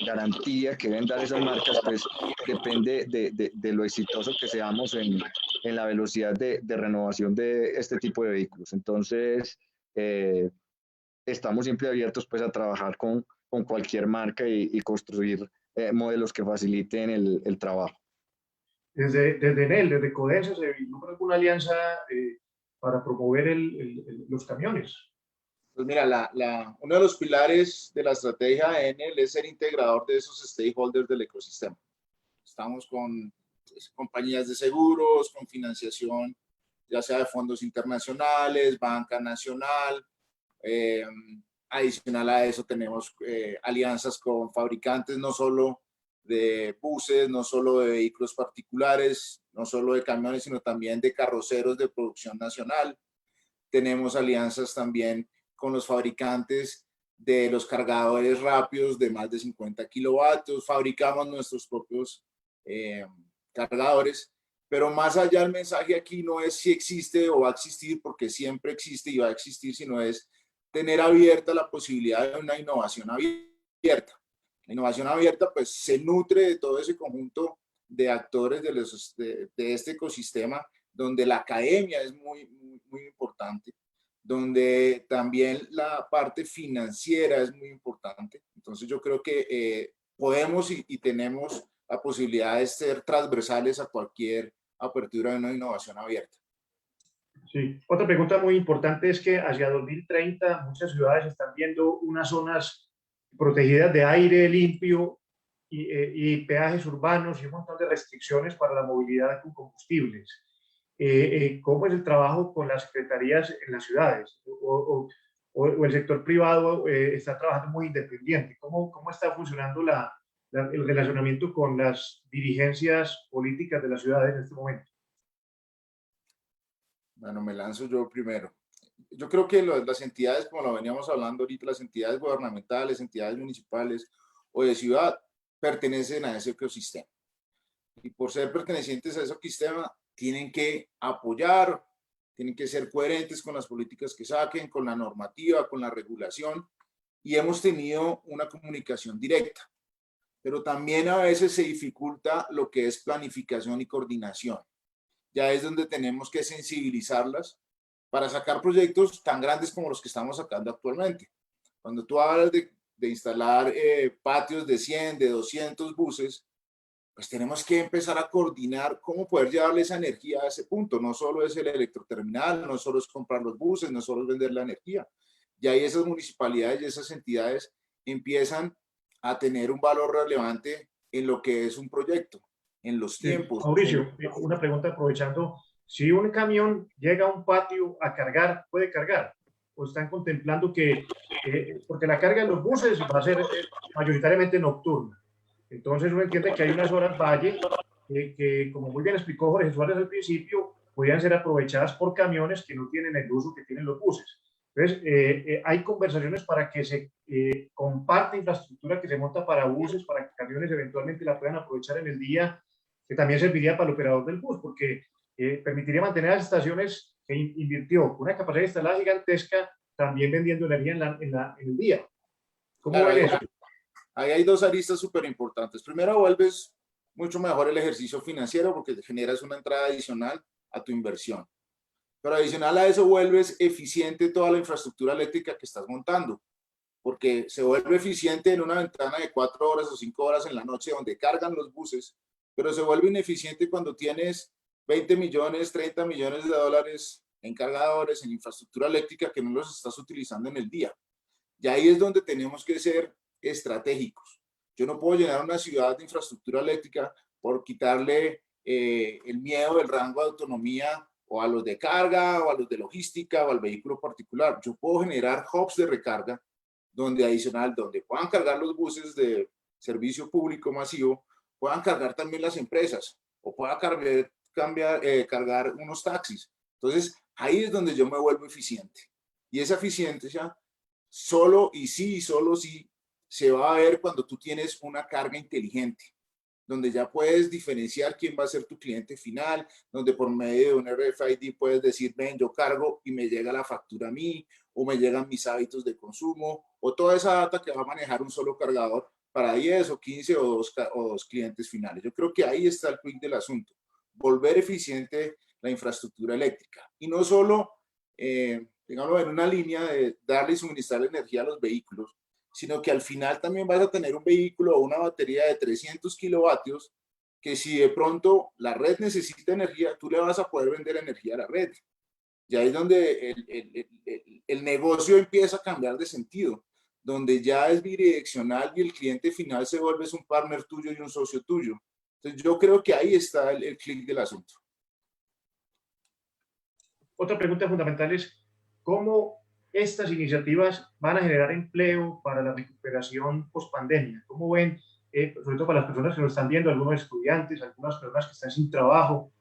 Speaker 4: garantía que deben dar esas marcas, pues depende de lo exitoso que seamos en la velocidad de renovación de este tipo de vehículos. Entonces, estamos siempre abiertos pues a trabajar con cualquier marca y construir modelos que faciliten el trabajo.
Speaker 2: Desde Enel, desde Codensa, se vislumbra alguna alianza para promover los camiones.
Speaker 5: Pues mira, uno de los pilares de la estrategia de Enel es ser integrador de esos stakeholders del ecosistema. Estamos con compañías de seguros, con financiación, ya sea de fondos internacionales, banca nacional, Adicional a eso tenemos alianzas con fabricantes no solo de buses, no solo de vehículos particulares, no solo de camiones, sino también de carroceros de producción nacional. Tenemos alianzas también con los fabricantes de los cargadores rápidos de más de 50 kilovatios. Fabricamos nuestros propios cargadores, pero más allá el mensaje aquí no es si existe o va a existir, porque siempre existe y va a existir, sino es tener abierta la posibilidad de una innovación abierta. La innovación abierta pues se nutre de todo ese conjunto de actores de este ecosistema, donde la academia es muy importante, donde también la parte financiera es muy importante. Entonces yo creo que podemos y tenemos la posibilidad de ser transversales a cualquier apertura de una innovación abierta.
Speaker 2: Sí. Otra pregunta muy importante es que hacia 2030 muchas ciudades están viendo unas zonas protegidas de aire limpio y peajes urbanos y un montón de restricciones para la movilidad con combustibles. ¿Cómo es el trabajo con las secretarías en las ciudades? ¿O el sector privado está trabajando muy independiente? ¿Cómo está funcionando el relacionamiento con las dirigencias políticas de las ciudades en este momento?
Speaker 5: Bueno, me lanzo yo primero. Yo creo que las entidades, como lo veníamos hablando ahorita, las entidades gubernamentales, entidades municipales o de ciudad, pertenecen a ese ecosistema. Y por ser pertenecientes a ese ecosistema, tienen que apoyar, tienen que ser coherentes con las políticas que saquen, con la normativa, con la regulación. Y hemos tenido una comunicación directa. Pero también a veces se dificulta lo que es planificación y coordinación. Ya es donde tenemos que sensibilizarlas para sacar proyectos tan grandes como los que estamos sacando actualmente. Cuando tú hablas de instalar patios de 100, de 200 buses, pues tenemos que empezar a coordinar cómo poder llevarle esa energía a ese punto. No solo es el electroterminal, no solo es comprar los buses, no solo es vender la energía. Y ahí esas municipalidades y esas entidades empiezan a tener un valor relevante en lo que es un proyecto, en los tiempos.
Speaker 2: Mauricio, una pregunta aprovechando. Si un camión llega a un patio a cargar, ¿puede cargar? ¿O están contemplando porque la carga en los buses va a ser mayoritariamente nocturna? Entonces uno entiende que hay unas horas valle que, como muy bien explicó Jorge Suárez al principio, podrían ser aprovechadas por camiones que no tienen el uso que tienen los buses. Entonces, hay conversaciones para que se comparte infraestructura que se monta para buses, para que camiones eventualmente la puedan aprovechar en el día, que también serviría para el operador del bus, porque permitiría mantener las estaciones que invirtió con una capacidad instalada gigantesca, también vendiendo energía en el día. ¿Cómo ven eso?
Speaker 5: Ahí hay dos aristas súper importantes. Primero, vuelves mucho mejor el ejercicio financiero porque generas una entrada adicional a tu inversión. Pero adicional a eso, vuelves eficiente toda la infraestructura eléctrica que estás montando, porque se vuelve eficiente en una ventana de 4 horas o 5 horas en la noche donde cargan los buses, pero se vuelve ineficiente cuando tienes 20 millones, 30 millones de dólares en cargadores, en infraestructura eléctrica que no los estás utilizando en el día. Y ahí es donde tenemos que ser estratégicos. Yo no puedo llenar una ciudad de infraestructura eléctrica por quitarle el miedo del rango de autonomía o a los de carga o a los de logística o al vehículo particular. Yo puedo generar hubs de recarga donde puedan cargar los buses de servicio público masivo, puedan cargar también las empresas o pueda cargar unos taxis. Entonces, ahí es donde yo me vuelvo eficiente. Y esa eficiencia solo sí se va a ver cuando tú tienes una carga inteligente, donde ya puedes diferenciar quién va a ser tu cliente final, donde por medio de un RFID puedes decir, ven, yo cargo y me llega la factura a mí, o me llegan mis hábitos de consumo, o toda esa data que va a manejar un solo cargador para 10 o 15 o dos clientes finales. Yo creo que ahí está el quick del asunto, volver eficiente la infraestructura eléctrica. Y no solo, digamos, en una línea de darle y suministrar energía a los vehículos, sino que al final también vas a tener un vehículo o una batería de 300 kilovatios que si de pronto la red necesita energía, tú le vas a poder vender energía a la red. Y ahí es donde el negocio empieza a cambiar de sentido, donde ya es bidireccional y el cliente final se vuelve un partner tuyo y un socio tuyo. Entonces yo creo que ahí está el clic del asunto.
Speaker 2: Otra pregunta fundamental es, ¿cómo estas iniciativas van a generar empleo para la recuperación post-pandemia? ¿Cómo ven, sobre todo para las personas que nos están viendo, algunos estudiantes, algunas personas que están sin trabajo,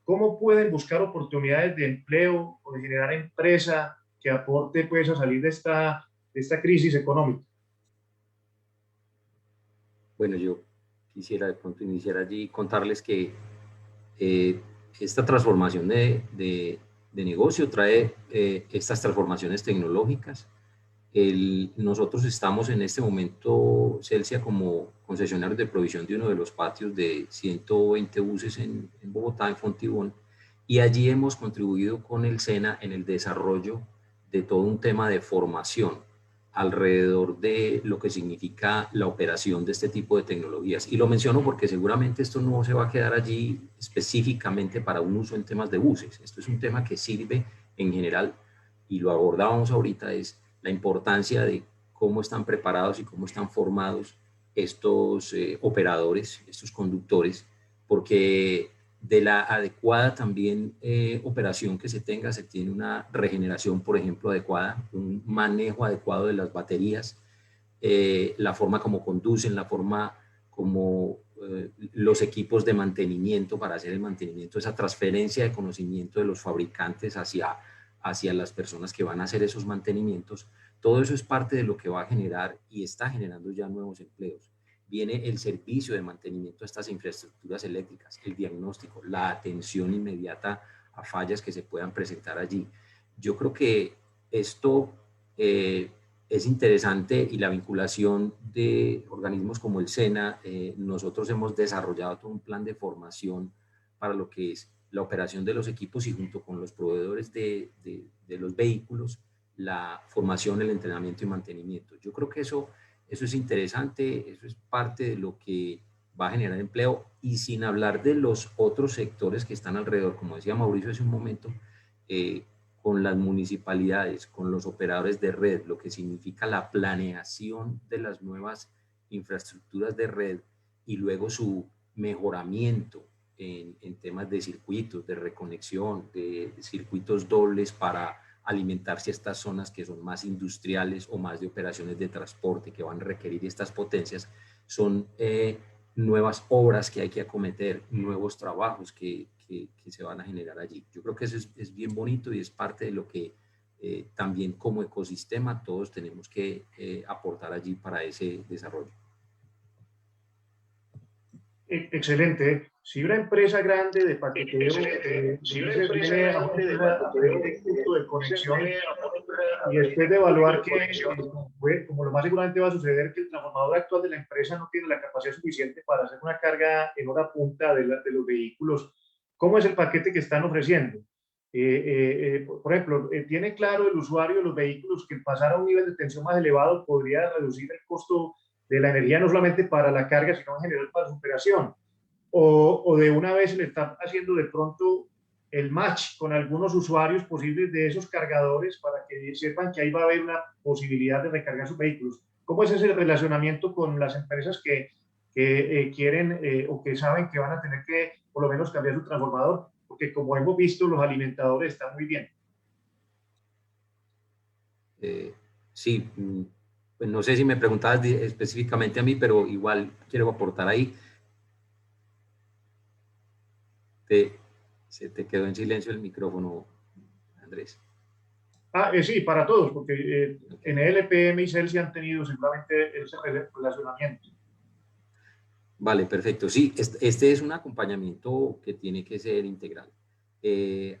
Speaker 2: cómo pueden buscar oportunidades de empleo o de generar empresa que aporte pues, a salir de esta crisis económica?
Speaker 3: Bueno, yo quisiera de pronto iniciar allí y contarles que eh, esta transformación de negocio trae estas transformaciones tecnológicas. Nosotros estamos en este momento, Celsia, como concesionarios de provisión de uno de los patios de 120 buses en Bogotá, en Fontibón, y allí hemos contribuido con el SENA en el desarrollo de todo un tema de formación alrededor de lo que significa la operación de este tipo de tecnologías. Y lo menciono porque seguramente esto no se va a quedar allí específicamente para un uso en temas de buses. Esto es un tema que sirve en general, y lo abordábamos ahorita, es la importancia de cómo están preparados y cómo están formados estos operadores, estos conductores, porque de la adecuada también operación que se tenga, se tiene una regeneración, por ejemplo, adecuada, un manejo adecuado de las baterías, la forma como conducen, la forma como los equipos de mantenimiento para hacer el mantenimiento, esa transferencia de conocimiento de los fabricantes hacia las personas que van a hacer esos mantenimientos. Todo eso es parte de lo que va a generar y está generando ya nuevos empleos. Viene el servicio de mantenimiento de estas infraestructuras eléctricas, el diagnóstico, la atención inmediata a fallas que se puedan presentar allí. Yo creo que esto es interesante, y la vinculación de organismos como el SENA, nosotros hemos desarrollado todo un plan de formación para lo que es la operación de los equipos, y junto con los proveedores de los vehículos, la formación, el entrenamiento y mantenimiento. Yo creo que eso es interesante, eso es parte de lo que va a generar empleo, y sin hablar de los otros sectores que están alrededor, como decía Mauricio hace un momento, con las municipalidades, con los operadores de red, lo que significa la planeación de las nuevas infraestructuras de red y luego su mejoramiento en temas de circuitos, de reconexión, de circuitos dobles para alimentar ciertas zonas que son más industriales o más de operaciones de transporte que van a requerir estas potencias. Son nuevas obras que hay que acometer, nuevos trabajos que se van a generar allí. Yo creo que eso es bien bonito y es parte de lo que también como ecosistema todos tenemos que aportar allí para ese desarrollo.
Speaker 2: Excelente. Si una empresa grande de paqueteo viene a este punto de conexión y después de evaluar que, como lo más seguramente va a suceder, que el transformador actual de la empresa no tiene la capacidad suficiente para hacer una carga en hora punta de los vehículos, ¿cómo es el paquete que están ofreciendo? Por ejemplo, ¿tiene claro el usuario de los vehículos que pasar a un nivel de tensión más elevado podría reducir el costo de la energía, no solamente para la carga, sino en general para su operación? O de una vez le está haciendo de pronto el match con algunos usuarios posibles de esos cargadores para que sepan que ahí va a haber una posibilidad de recargar sus vehículos. ¿Cómo es ese relacionamiento con las empresas que quieren o que saben que van a tener que por lo menos cambiar su transformador? Porque como hemos visto, los alimentadores están muy bien.
Speaker 3: Sí, pues no sé si me preguntabas específicamente a mí, pero igual quiero aportar ahí. Se te quedó en silencio el micrófono, Andrés.
Speaker 2: Sí, para todos, porque en LPM y Celsi han tenido seguramente ese relacionamiento.
Speaker 3: Vale, perfecto. Sí, este es un acompañamiento que tiene que ser integral.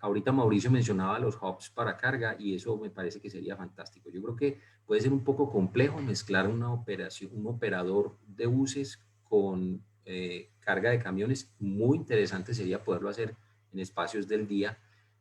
Speaker 3: Ahorita Mauricio mencionaba los hubs para carga y eso me parece que sería fantástico. Yo creo que puede ser un poco complejo mezclar una operación, un operador de buses con carga de camiones. Muy interesante sería poderlo hacer en espacios del día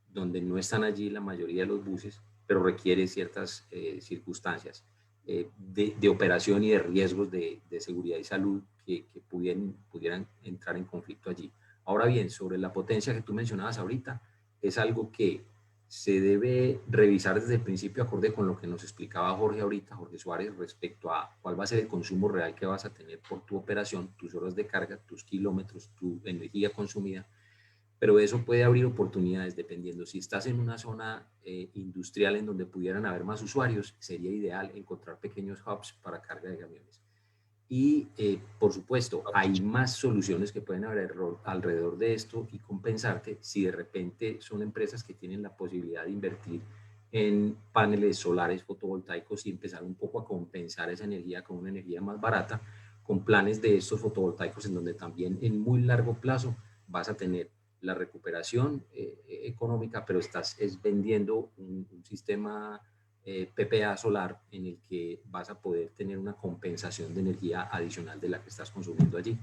Speaker 3: donde no están allí la mayoría de los buses, pero requiere ciertas circunstancias de operación y de riesgos de seguridad y salud que pudieran entrar en conflicto allí. Ahora bien, sobre la potencia que tú mencionabas ahorita, es algo que se debe revisar desde el principio acorde con lo que nos explicaba Jorge ahorita, Jorge Suárez, respecto a cuál va a ser el consumo real que vas a tener por tu operación, tus horas de carga, tus kilómetros, tu energía consumida, pero eso puede abrir oportunidades dependiendo. Si estás en una zona industrial en donde pudieran haber más usuarios, sería ideal encontrar pequeños hubs para carga de camiones. Y, por supuesto, hay más soluciones que pueden haber alrededor de esto y compensarte si de repente son empresas que tienen la posibilidad de invertir en paneles solares fotovoltaicos y empezar un poco a compensar esa energía con una energía más barata, con planes de estos fotovoltaicos en donde también en muy largo plazo vas a tener la recuperación económica, pero estás vendiendo un sistema PPA solar en el que vas a poder tener una compensación de energía adicional de la que estás consumiendo allí.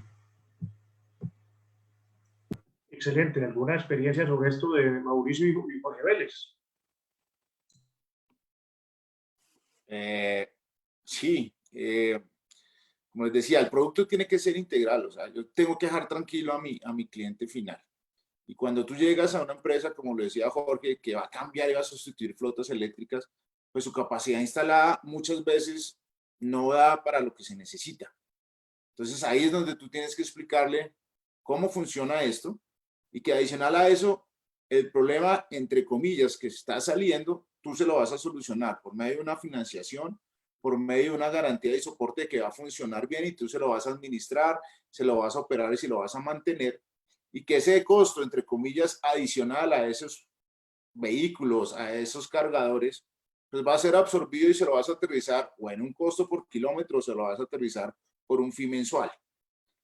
Speaker 2: Excelente. ¿Alguna experiencia sobre esto de Mauricio y Jorge Vélez?
Speaker 5: Sí, como les decía, el producto tiene que ser integral, o sea, yo tengo que dejar tranquilo a mi cliente final. Y cuando tú llegas a una empresa, como lo decía Jorge, que va a cambiar y va a sustituir flotas eléctricas, pues su capacidad instalada muchas veces no da para lo que se necesita. Entonces ahí es donde tú tienes que explicarle cómo funciona esto y que adicional a eso, el problema, entre comillas, que está saliendo, tú se lo vas a solucionar por medio de una financiación, por medio de una garantía y soporte que va a funcionar bien y tú se lo vas a administrar, se lo vas a operar y se lo vas a mantener. Y que ese costo, entre comillas, adicional a esos vehículos, a esos cargadores, pues va a ser absorbido y se lo vas a aterrizar o en un costo por kilómetro, o se lo vas a aterrizar por un fee mensual.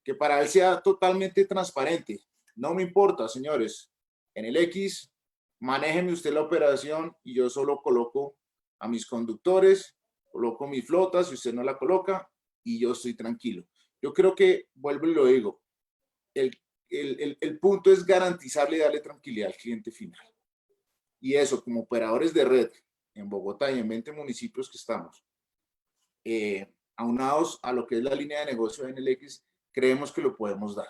Speaker 5: Que para él sea totalmente transparente. No me importa, señores. En el X, manéjeme usted la operación y yo solo coloco a mis conductores, coloco mi flota si usted no la coloca y yo estoy tranquilo. Yo creo que, vuelvo y lo digo, el punto es garantizarle y darle tranquilidad al cliente final. Y eso, como operadores de red en Bogotá y en 20 municipios que estamos, aunados a lo que es la línea de negocio de NLX, creemos que lo podemos dar.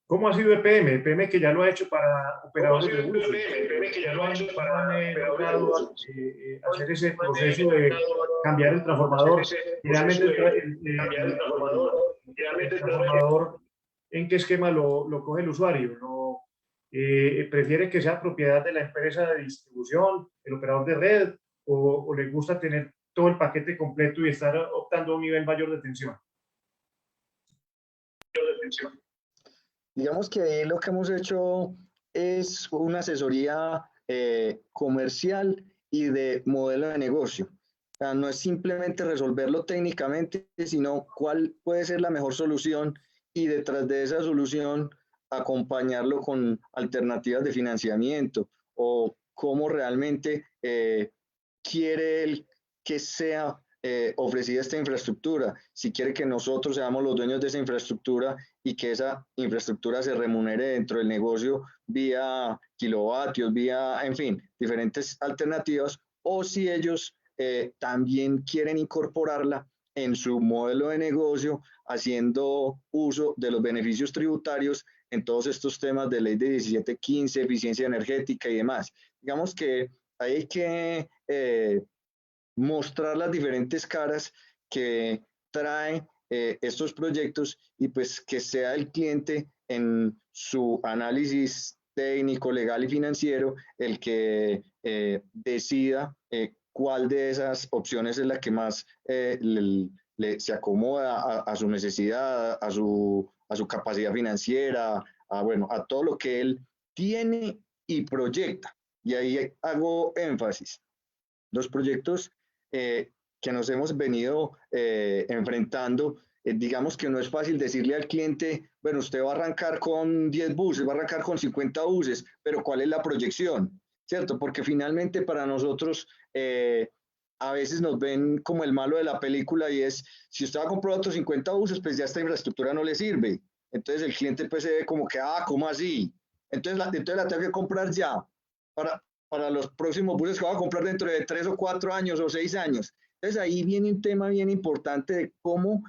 Speaker 2: ¿Cómo ha sido EPM? EPM que ya lo ha hecho para operadores de uso. EPM que ya lo ha hecho para logrado hacer ese proceso de cambiar el transformador. Realmente el transformador, ¿en qué esquema lo coge el usuario? ¿No? ¿Prefiere que sea propiedad de la empresa de distribución, el operador de red, o le gusta tener todo el paquete completo y estar optando a un nivel mayor de tensión?
Speaker 4: Digamos que lo que hemos hecho es una asesoría comercial y de modelo de negocio. O sea, no es simplemente resolverlo técnicamente, sino cuál puede ser la mejor solución y detrás de esa solución acompañarlo con alternativas de financiamiento o cómo realmente quiere él que sea ofrecida esta infraestructura, si quiere que nosotros seamos los dueños de esa infraestructura y que esa infraestructura se remunere dentro del negocio vía kilovatios, vía, en fin, diferentes alternativas, o si ellos también quieren incorporarla en su modelo de negocio, haciendo uso de los beneficios tributarios en todos estos temas de ley de 1715, eficiencia energética y demás. Digamos que hay que mostrar las diferentes caras que trae estos proyectos y pues que sea el cliente en su análisis técnico, legal y financiero el que decida cuál de esas opciones es la que más se acomoda a su necesidad, a su capacidad financiera, bueno, a todo lo que él tiene y proyecta. Y ahí hago énfasis. Los proyectos que nos hemos venido enfrentando, digamos que no es fácil decirle al cliente, bueno, usted va a arrancar con 10 buses, va a arrancar con 50 buses, pero ¿cuál es la proyección? ¿Cierto? Porque finalmente para nosotros a veces nos ven como el malo de la película y es, si usted va a comprar otros 50 buses, pues ya esta infraestructura no le sirve. Entonces el cliente pues se ve como que, ¿cómo así? Entonces la tengo que comprar ya para los próximos buses que va a comprar dentro de 3 o 4 años o 6 años. Entonces ahí viene un tema bien importante de cómo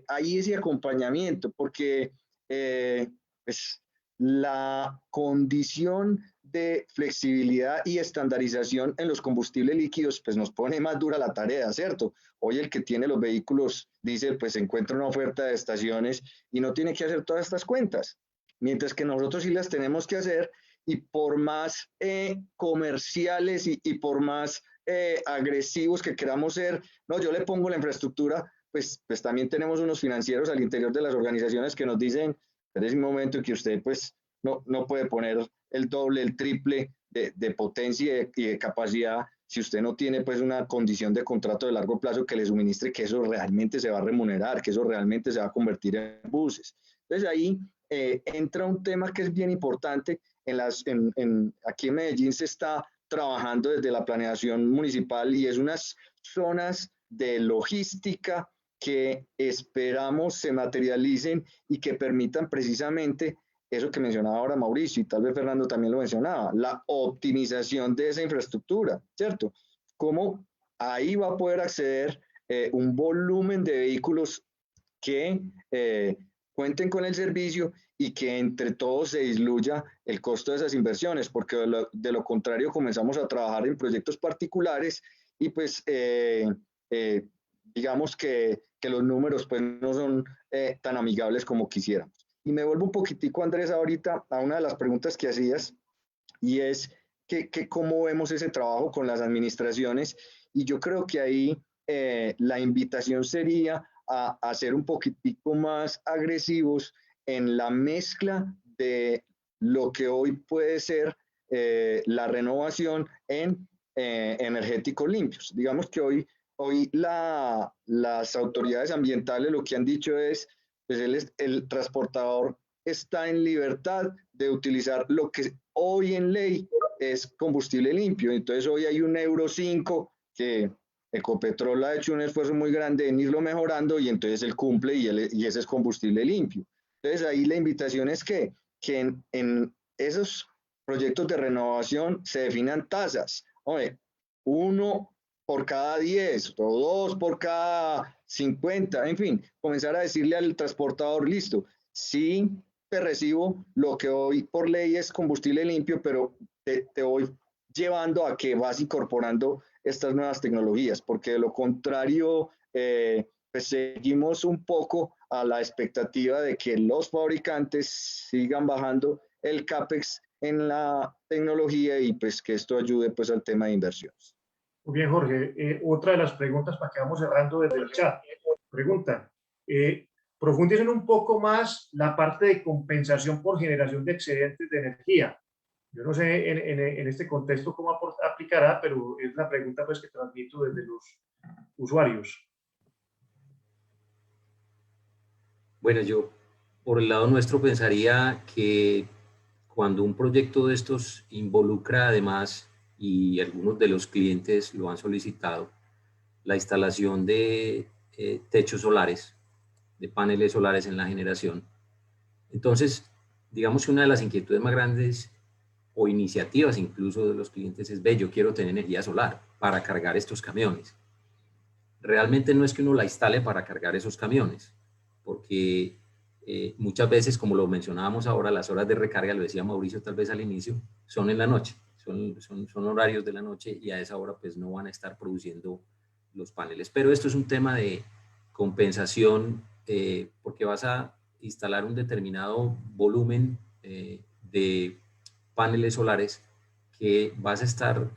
Speaker 4: hay ese acompañamiento, porque pues, la condición de flexibilidad y estandarización en los combustibles líquidos, pues nos pone más dura la tarea, ¿cierto? Hoy el que tiene los vehículos diésel, pues encuentra una oferta de estaciones y no tiene que hacer todas estas cuentas, mientras que nosotros sí las tenemos que hacer, y por más comerciales y por más agresivos que queramos ser, no, yo le pongo la infraestructura, pues también tenemos unos financieros al interior de las organizaciones que nos dicen, pero es un momento que usted pues no puede poner el doble, el triple de potencia y de capacidad si usted no tiene pues una condición de contrato de largo plazo que le suministre que eso realmente se va a remunerar, que eso realmente se va a convertir en buses. Entonces ahí entra un tema que es bien importante. Aquí en Medellín se está trabajando desde la planeación municipal y es unas zonas de logística que esperamos se materialicen y que permitan precisamente eso que mencionaba ahora Mauricio, y tal vez Fernando también lo mencionaba, la optimización de esa infraestructura, ¿cierto? Cómo ahí va a poder acceder un volumen de vehículos que cuenten con el servicio y que entre todos se disluya el costo de esas inversiones, porque de lo contrario comenzamos a trabajar en proyectos particulares y pues digamos que los números pues no son tan amigables como quisiéramos. Y me vuelvo un poquitico, Andrés, ahorita a una de las preguntas que hacías, y es que cómo vemos ese trabajo con las administraciones, y yo creo que ahí la invitación sería a ser un poquitico más agresivos en la mezcla de lo que hoy puede ser la renovación en energéticos limpios. Digamos que hoy las autoridades ambientales lo que han dicho es, pues el transportador está en libertad de utilizar lo que hoy en ley es combustible limpio. Entonces hoy hay un Euro 5 que Ecopetrol ha hecho un esfuerzo muy grande en irlo mejorando y entonces él cumple y ese es combustible limpio. Entonces ahí la invitación es que en esos proyectos de renovación se definan tasas. Oye, 1 por cada 10 o 2 por cada 50, en fin, comenzar a decirle al transportador, listo, sí te recibo lo que hoy por ley es combustible limpio, pero te voy llevando a que vas incorporando estas nuevas tecnologías, porque de lo contrario, pues seguimos un poco a la expectativa de que los fabricantes sigan bajando el CAPEX en la tecnología y pues que esto ayude pues al tema de inversiones.
Speaker 2: Muy bien, Jorge. Otra de las preguntas para que vamos cerrando desde el chat. Pregunta, profundicen un poco más la parte de compensación por generación de excedentes de energía. Yo no sé en este contexto cómo aplicará, pero es la pregunta pues, que transmito desde los usuarios.
Speaker 3: Bueno, yo por el lado nuestro pensaría que cuando un proyecto de estos involucra además, y algunos de los clientes lo han solicitado, la instalación de techos solares, de paneles solares en la generación. Entonces, digamos que una de las inquietudes más grandes o iniciativas incluso de los clientes es, yo quiero tener energía solar para cargar estos camiones. Realmente no es que uno la instale para cargar esos camiones, porque muchas veces, como lo mencionábamos ahora, las horas de recarga, lo decía Mauricio tal vez al inicio, son en la noche, son horarios de la noche y a esa hora pues no van a estar produciendo los paneles. Pero esto es un tema de compensación porque vas a instalar un determinado volumen de paneles solares que vas a estar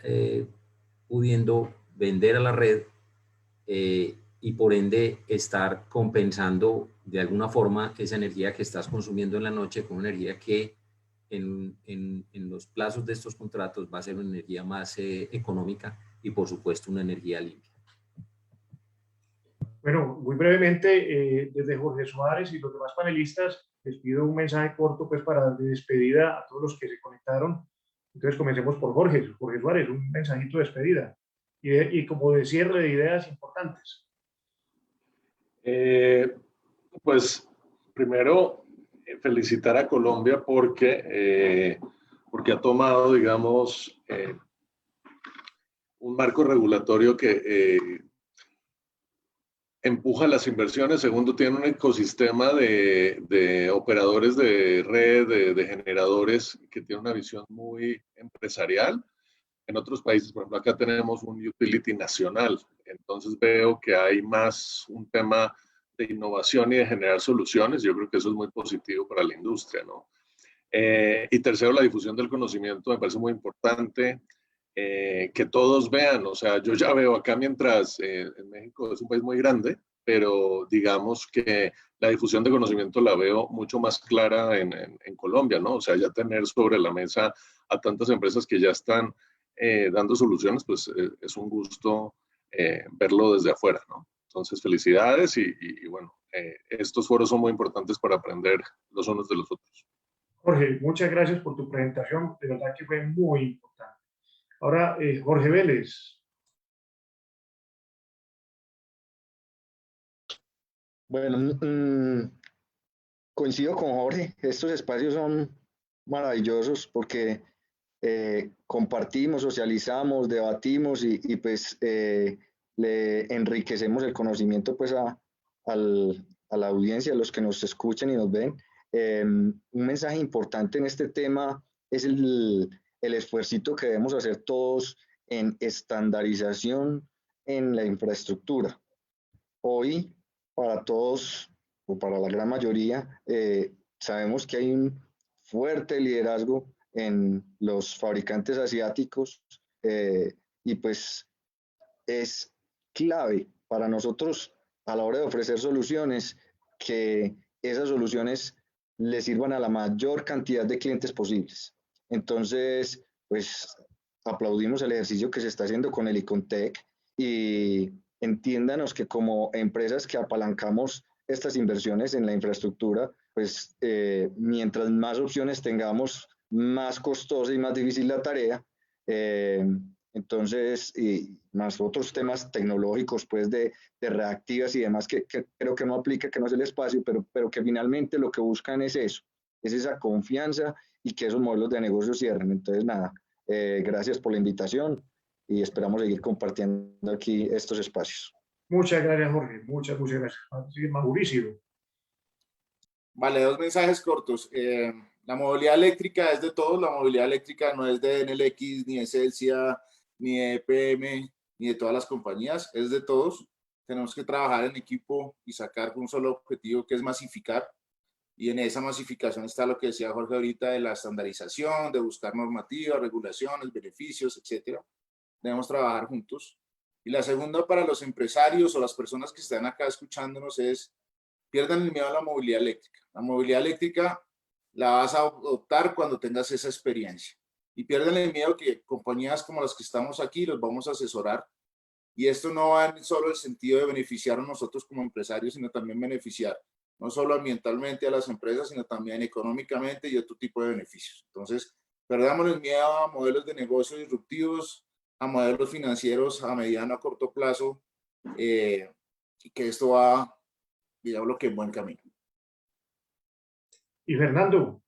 Speaker 3: pudiendo vender a la red y por ende estar compensando de alguna forma esa energía que estás consumiendo en la noche con una energía que en los plazos de estos contratos va a ser una energía más económica y por supuesto una energía limpia.
Speaker 2: Bueno, muy brevemente, desde Jorge Suárez y los demás panelistas, les pido un mensaje corto pues para dar de despedida a todos los que se conectaron. Entonces comencemos por Jorge Suárez, un mensajito de despedida y como de cierre de ideas importantes.
Speaker 1: Pues primero felicitar a Colombia porque ha tomado, digamos, un marco regulatorio que empuja las inversiones. Segundo, tiene un ecosistema de operadores de red, de generadores, que tiene una visión muy empresarial. En otros países, por ejemplo, acá tenemos un utility nacional. Entonces veo que hay más un tema de innovación y de generar soluciones. Yo creo que eso es muy positivo para la industria, ¿no? Y tercero, la difusión del conocimiento me parece muy importante. Que todos vean, o sea, yo ya veo acá mientras en México es un país muy grande, pero digamos que la difusión de conocimiento la veo mucho más clara en Colombia, ¿no? O sea, ya tener sobre la mesa a tantas empresas que ya están dando soluciones, pues es un gusto verlo desde afuera, ¿no? Entonces, felicidades y bueno, estos foros son muy importantes para aprender los unos de los otros.
Speaker 2: Jorge, muchas gracias por tu presentación, de verdad que fue muy importante. Ahora, Jorge Vélez.
Speaker 4: Bueno, coincido con Jorge, estos espacios son maravillosos porque compartimos, socializamos, debatimos y pues le enriquecemos el conocimiento pues a la audiencia, a los que nos escuchen y nos ven. Un mensaje importante en este tema es el esfuercito que debemos hacer todos en estandarización en la infraestructura. Hoy, para todos o para la gran mayoría, sabemos que hay un fuerte liderazgo en los fabricantes asiáticos y pues es clave para nosotros a la hora de ofrecer soluciones que esas soluciones le sirvan a la mayor cantidad de clientes posibles. Entonces, pues aplaudimos el ejercicio que se está haciendo con el Icontec y entiéndanos que como empresas que apalancamos estas inversiones en la infraestructura, pues mientras más opciones tengamos, más costosa y más difícil la tarea. Entonces, y más otros temas tecnológicos, pues de reactivas y demás, que creo que no aplica, que no es el espacio, pero que finalmente lo que buscan es eso, es esa confianza y que esos modelos de negocio cierren. Entonces, nada, gracias por la invitación y esperamos seguir compartiendo aquí estos espacios.
Speaker 2: Muchas gracias, Jorge. Muchas gracias. Mauricio.
Speaker 5: Vale, dos mensajes cortos. La movilidad eléctrica es de todos. La movilidad eléctrica no es de NLX, ni de Celsia, ni de EPM, ni de todas las compañías. Es de todos. Tenemos que trabajar en equipo y sacar un solo objetivo, que es masificar. Y en esa masificación está lo que decía Jorge ahorita de la estandarización, de buscar normativas, regulaciones, beneficios, etcétera. Debemos trabajar juntos. Y la segunda, para los empresarios o las personas que están acá escuchándonos, es: pierdan el miedo a la movilidad eléctrica. La movilidad eléctrica la vas a adoptar cuando tengas esa experiencia. Y pierdan el miedo que compañías como las que estamos aquí los vamos a asesorar. Y esto no va en solo el sentido de beneficiar a nosotros como empresarios, sino también beneficiar no solo ambientalmente a las empresas, sino también económicamente y otro tipo de beneficios. Entonces, perdamos el miedo a modelos de negocio disruptivos, a modelos financieros a mediano, a corto plazo, y que esto va, digamos, que en buen camino.
Speaker 2: Y Fernando.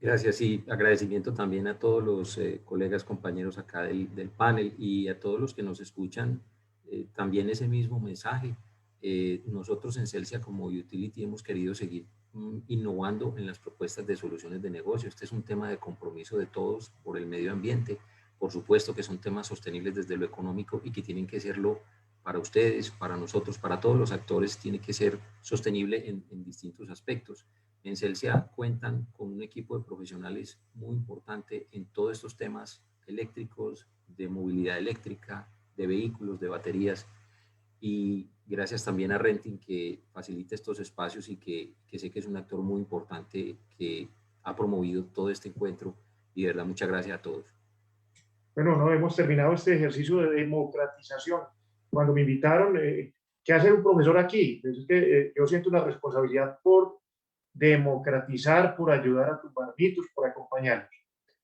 Speaker 3: Gracias y agradecimiento también a todos los colegas, compañeros acá del panel y a todos los que nos escuchan. También ese mismo mensaje. Nosotros en Celsia como Utility hemos querido seguir innovando en las propuestas de soluciones de negocio. Este es un tema de compromiso de todos por el medio ambiente. Por supuesto que son temas sostenibles desde lo económico y que tienen que serlo para ustedes, para nosotros, para todos los actores, tiene que ser sostenible en distintos aspectos. En Celsia cuentan con un equipo de profesionales muy importante en todos estos temas eléctricos, de movilidad eléctrica, de vehículos, de baterías, y gracias también a Renting que facilita estos espacios y que sé que es un actor muy importante que ha promovido todo este encuentro, y de verdad muchas gracias a todos.
Speaker 2: Bueno, no hemos terminado este ejercicio de democratización. Cuando me invitaron, ¿qué hace un profesor aquí? Es que yo siento una responsabilidad por democratizar, por ayudar a tus barbitos, por acompañarnos.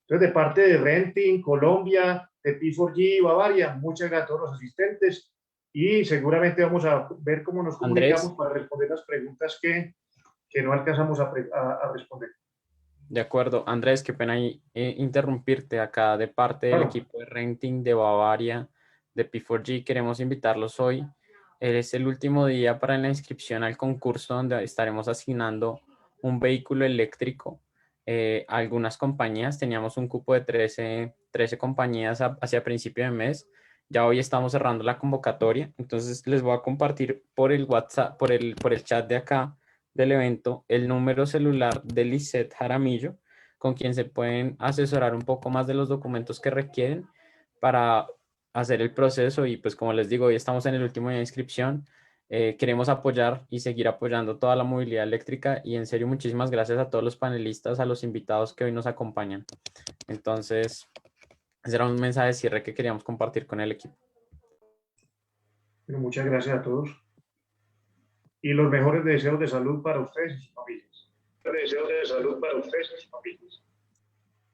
Speaker 2: Entonces, de parte de Renting, Colombia, de P4G, Bavaria, muchas gracias a todos los asistentes y seguramente vamos a ver cómo nos comunicamos
Speaker 6: Andrés,
Speaker 2: para responder las preguntas que no alcanzamos a responder.
Speaker 6: de acuerdo. Andrés, qué pena interrumpirte acá de parte del equipo de Renting de Bavaria, de P4G. Queremos invitarlos hoy es el último día para la inscripción al concurso donde estaremos asignando un vehículo eléctrico a algunas compañías. Teníamos un cupo de 13 compañías hacia principio de mes. Ya hoy estamos cerrando la convocatoria, entonces les voy a compartir por el WhatsApp, por el chat de acá del evento, el número celular de Lisette Jaramillo, con quien se pueden asesorar un poco más de los documentos que requieren para hacer el proceso. Y pues como les digo, hoy estamos en el último día de inscripción. Queremos apoyar y seguir apoyando toda la movilidad eléctrica, y en serio muchísimas gracias a todos los panelistas, a los invitados que hoy nos acompañan. Entonces, ese era un mensaje de cierre que queríamos compartir con el equipo.
Speaker 2: Bueno, muchas gracias a todos. Y los mejores deseos de salud para ustedes y sus familias. Deseos de salud para ustedes y sus familias.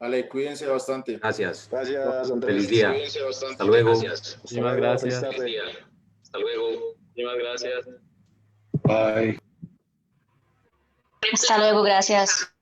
Speaker 5: Vale, cuídense bastante.
Speaker 3: Gracias.
Speaker 4: Gracias, Andrés.
Speaker 3: Feliz día. Hasta luego.
Speaker 6: Muchísimas gracias.
Speaker 3: Hasta luego.
Speaker 6: Muchísimas gracias.
Speaker 1: Bye.
Speaker 7: Hasta luego, gracias.